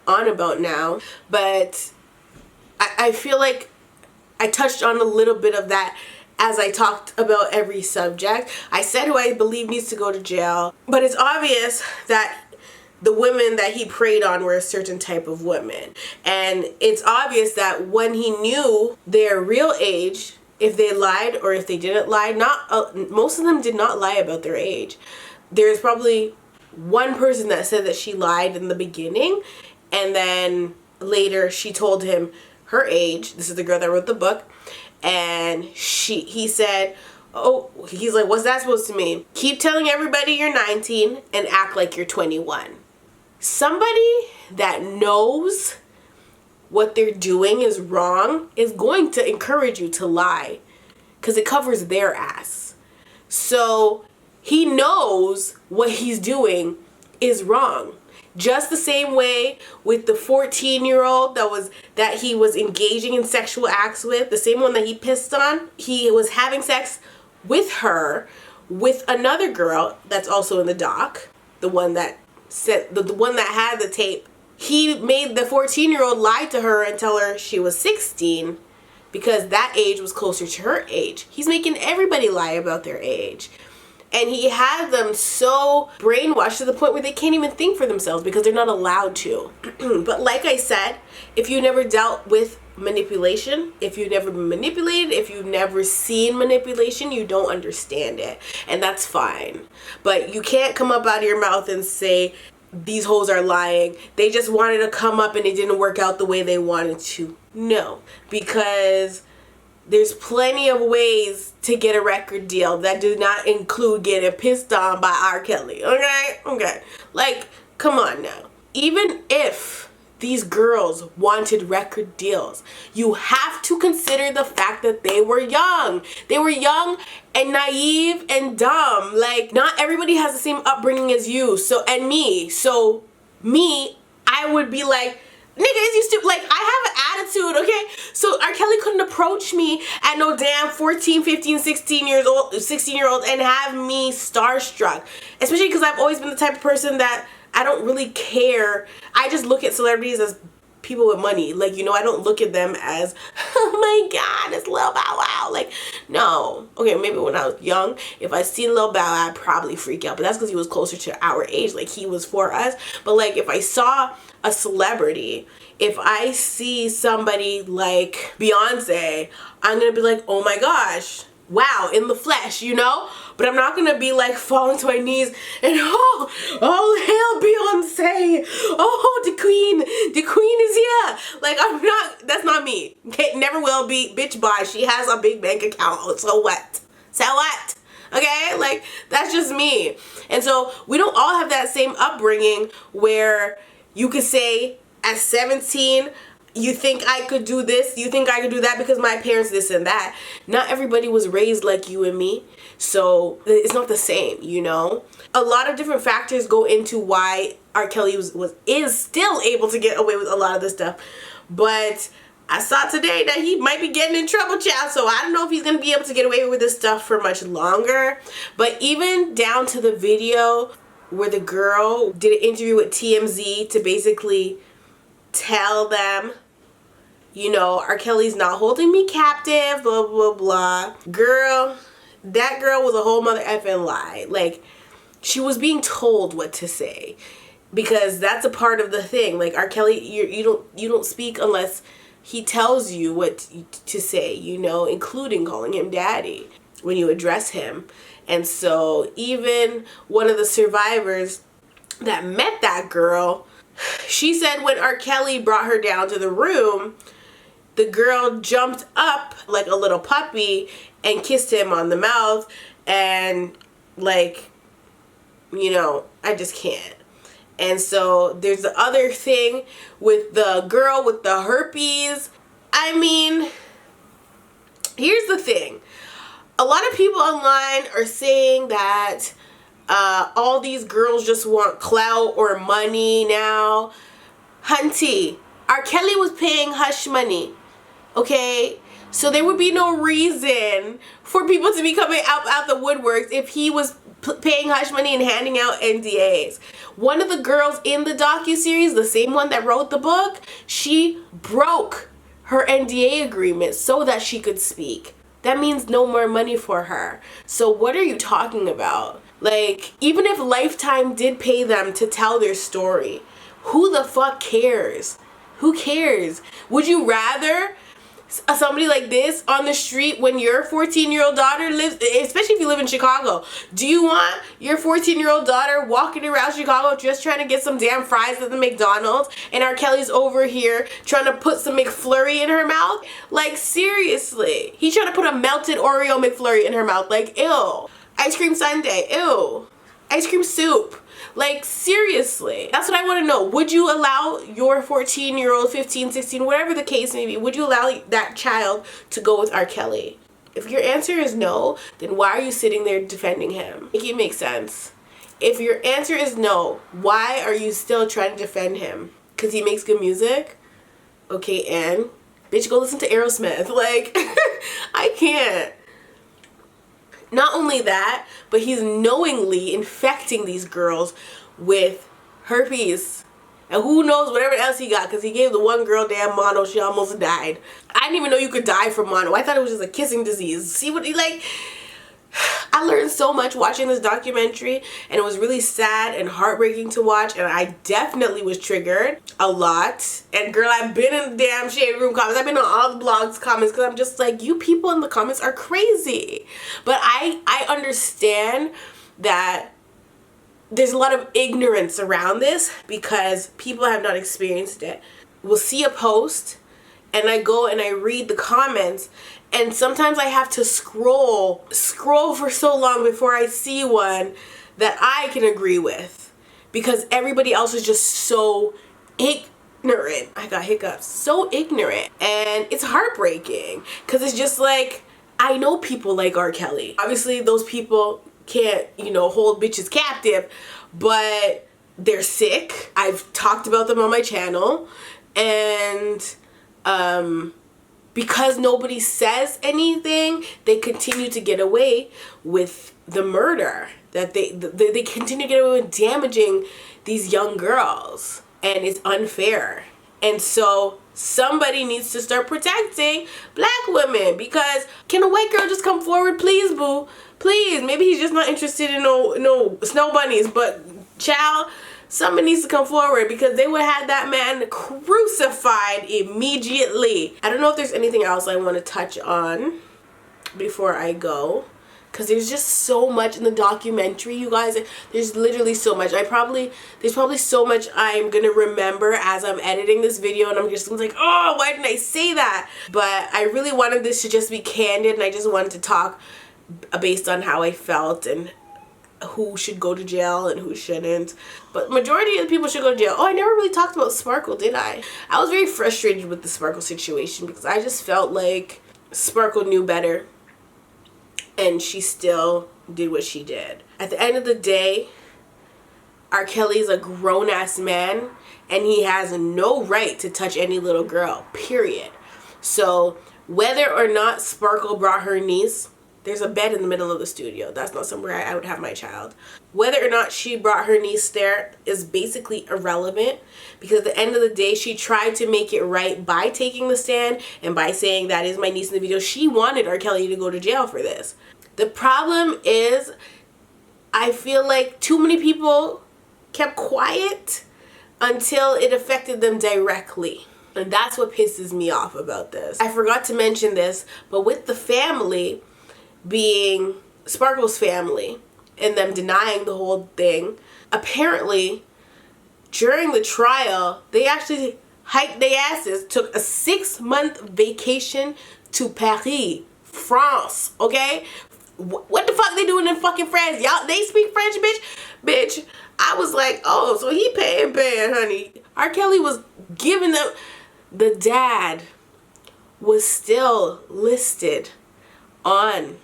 on about now. But I feel like I touched on a little bit of that as I talked about every subject. I said who I believe needs to go to jail, but it's obvious that the women that he preyed on were a certain type of women. And it's obvious that when he knew their real age, if they lied or if they didn't lie, most of them did not lie about their age. There's probably one person that said that she lied in the beginning, and then later she told him her age. This is the girl that wrote the book. And he said, oh, he's like, what's that supposed to mean? Keep telling everybody you're 19 and act like you're 21. Somebody that knows what they're doing is wrong is going to encourage you to lie because it covers their ass. So he knows what he's doing is wrong. Just the same way with the 14-year-old that he was engaging in sexual acts with, the same one that he pissed on, he was having sex with her with another girl that's also in the doc, the one that said the one that had the tape. He made the 14-year-old lie to her and tell her she was 16 because that age was closer to her age. He's making everybody lie about their age. And he had them so brainwashed to the point where they can't even think for themselves because they're not allowed to. But like I said, if you never dealt with manipulation, if you've never been manipulated, if you've never seen manipulation, you don't understand it. And that's fine. But you can't come up out of your mouth and say, these hoes are lying. They just wanted to come up and it didn't work out the way they wanted to. No, because there's plenty of ways to get a record deal that do not include getting pissed on by R. Kelly. Okay. Like, come on now. Even if these girls wanted record deals, you have to consider the fact that they were young. They were young and naive and dumb. Like, not everybody has the same upbringing as you. And me. So, I would be like, nigga, is you stupid? Like, I have an attitude, okay? So R. Kelly couldn't approach me at no damn 14, 15, 16-year-old and have me starstruck. Especially because I've always been the type of person that I don't really care. I just look at celebrities as people with money. Like, you know, I don't look at them as, oh my God, it's Lil Bow Wow. Like, no. Okay, maybe when I was young, if I seen Lil Bow Wow, I'd probably freak out. But that's because he was closer to our age. Like, he was for us. But, like, if I saw a celebrity, if I see somebody like Beyonce, I'm going to be like, oh my gosh, wow, in the flesh, you know? But I'm not going to be like falling to my knees and, oh, hail Beyonce. Oh, the queen is here. Like, that's not me. Okay, never will be. Bitch, bye. She has a big bank account. So what? Okay, like, that's just me. And so we don't all have that same upbringing where you could say at 17, you think I could do this, you think I could do that because my parents this and that. Not everybody was raised like you and me, so it's not the same, you know? A lot of different factors go into why R. Kelly is still able to get away with a lot of this stuff. But I saw today that he might be getting in trouble, child, so I don't know if he's going to be able to get away with this stuff for much longer. But even down to the video where the girl did an interview with TMZ to basically tell them, you know, R. Kelly's not holding me captive, blah, blah, blah. Girl, that girl was a whole mother effing lie. Like, she was being told what to say because that's a part of the thing. Like, R. Kelly, you don't speak unless he tells you what to say, you know, including calling him daddy when you address him. And so even one of the survivors that met that girl, she said when R. Kelly brought her down to the room, the girl jumped up like a little puppy and kissed him on the mouth. And, like, you know, I just can't. And so there's the other thing with the girl with the herpes. I mean, here's the thing. A lot of people online are saying that all these girls just want clout or money now. Hunty, R. Kelly was paying hush money. Okay? So there would be no reason for people to be coming out the woodworks if he was paying hush money and handing out NDAs. One of the girls in the docuseries, the same one that wrote the book, she broke her NDA agreement so that she could speak. That means no more money for her. So what are you talking about? Like, even if Lifetime did pay them to tell their story, who the fuck cares? Who cares? Would you rather somebody like this on the street when your 14-year-old daughter lives, especially if you live in Chicago? Do you want your 14-year-old daughter walking around Chicago just trying to get some damn fries at the McDonald's and R. Kelly's over here trying to put some McFlurry in her mouth? Like, seriously. He's trying to put a melted Oreo McFlurry in her mouth. Like, ew. Ice cream sundae. Ew. Ice cream soup. Like, seriously. That's what I want to know. Would you allow your 14-year-old, 15, 16, whatever the case may be, would you allow that child to go with R. Kelly? If your answer is no, then why are you sitting there defending him? Make it make sense. If your answer is no, why are you still trying to defend him? Because he makes good music? Okay, and bitch, go listen to Aerosmith. Like, I can't. Not only that, but he's knowingly infecting these girls with herpes. And who knows whatever else he got, because he gave the one girl damn mono. She almost died. I didn't even know you could die from mono. I thought it was just a kissing disease. See what he like? I learned so much watching this documentary, and it was really sad and heartbreaking to watch, and I definitely was triggered a lot. And girl, I've been in the damn Shade Room comments. I've been on all the blogs comments because I'm just like, you people in the comments are crazy. But I understand that there's a lot of ignorance around this because people have not experienced it. We'll see a post and I go and I read the comments, and sometimes I have to scroll for so long before I see one that I can agree with, because everybody else is just so ignorant. I got hiccups. So ignorant. And it's heartbreaking because it's just like, I know people like R. Kelly. Obviously those people can't, hold bitches captive, but they're sick. I've talked about them on my channel, and because nobody says anything, they continue to get away with the murder. That they continue to get away with damaging these young girls, and it's unfair. And so somebody needs to start protecting black women, because can a white girl just come forward, please, boo? Please. Maybe he's just not interested in no snow bunnies, but child, somebody needs to come forward, because they would have that man crucified immediately. I don't know if there's anything else I want to touch on before I go, because there's just so much in the documentary, you guys. There's literally so much. There's probably so much I'm gonna remember as I'm editing this video, and I'm just like, oh, why didn't I say that? But I really wanted this to just be candid, and I just wanted to talk based on how I felt and who should go to jail and who shouldn't. But majority of the people should go to jail. Oh, I never really talked about Sparkle, did I? I was very frustrated with the Sparkle situation, because I just felt like Sparkle knew better, and she still did what she did. At the end of the day, R. Kelly's a grown-ass man, and he has no right to touch any little girl, period. So whether or not Sparkle brought her niece, there's a bed in the middle of the studio. That's not somewhere I would have my child. Whether or not she brought her niece there is basically irrelevant, because at the end of the day, she tried to make it right by taking the stand and by saying that is my niece in the video. She wanted R. Kelly to go to jail for this. The problem is, I feel like too many people kept quiet until it affected them directly. And that's what pisses me off about this. I forgot to mention this, but with the family being Sparkle's family and them denying the whole thing, apparently during the trial they actually hiked their asses, took a 6-month vacation to Paris, France. Okay, what the fuck they doing in fucking France? Y'all, they speak French, bitch. I was like, oh, so he paying, honey. R. Kelly was giving them. The dad was still listed on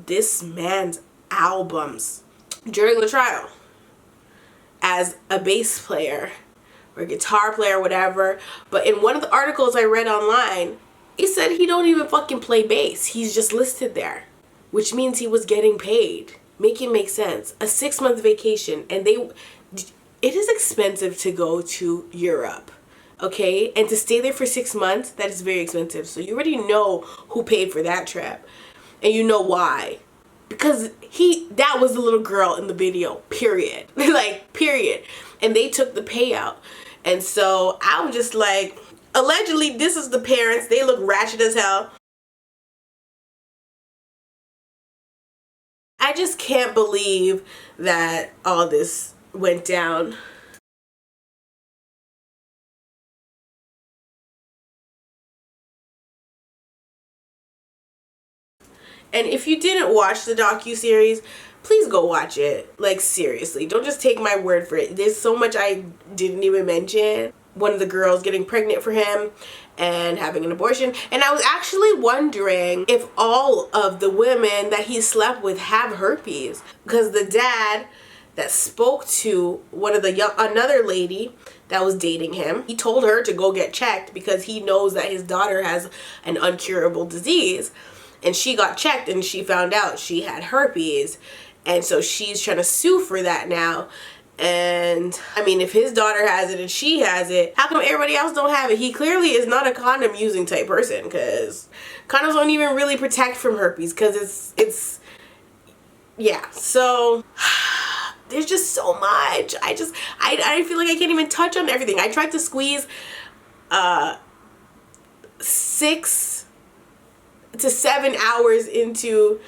this man's albums during the trial as a bass player or guitar player, whatever. But in one of the articles I read online, he said he don't even fucking play bass. He's just listed there, which means he was getting paid. Make it make sense. A 6-month vacation, and it is expensive to go to Europe. okay? And to stay there for 6 months, that is very expensive. So you already know who paid for that trip. And you know why. Because that was the little girl in the video, period. Like, period. And they took the payout. And so I'm just like, allegedly, this is the parents. They look ratchet as hell. I just can't believe that all this went down. And if you didn't watch the docuseries, please go watch it. Like, seriously, don't just take my word for it. There's so much I didn't even mention. One of the girls getting pregnant for him and having an abortion. And I was actually wondering if all of the women that he slept with have herpes. Because the dad that spoke to another lady that was dating him, he told her to go get checked because he knows that his daughter has an incurable disease. And she got checked and she found out she had herpes. And so she's trying to sue for that now. And I mean, if his daughter has it and she has it, how come everybody else don't have it? He clearly is not a condom using type person, because condoms don't even really protect from herpes, because it's yeah. So there's just so much. I feel like I can't even touch on everything. I tried to squeeze 6 to 7 hours into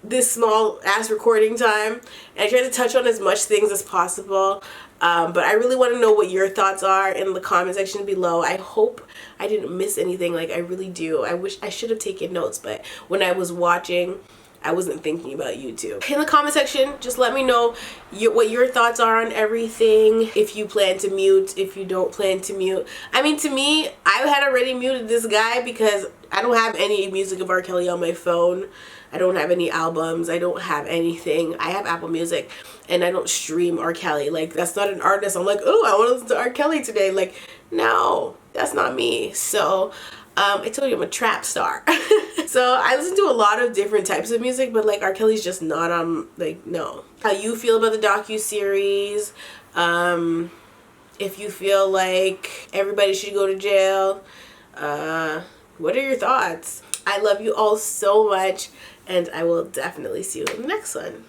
this small ass recording time, and I tried to touch on as much things as possible, but I really want to know what your thoughts are in the comment section below. I hope I didn't miss anything. Like, I really do. I wish I should have taken notes, but when I was watching, I wasn't thinking about YouTube. In the comment section, just let me know what your thoughts are on everything. If you plan to mute, if you don't plan to mute. I mean, to me, I had already muted this guy because I don't have any music of R. Kelly on my phone. I don't have any albums. I don't have anything. I have Apple Music, and I don't stream R. Kelly. Like, that's not an artist I'm like, oh, I want to listen to R. Kelly today. Like, no, that's not me. So I told you I'm a trap star. So I listen to a lot of different types of music, but like R. Kelly's just not like, no. How you feel about the docuseries? If you feel like everybody should go to jail, what are your thoughts? I love you all so much, and I will definitely see you in the next one.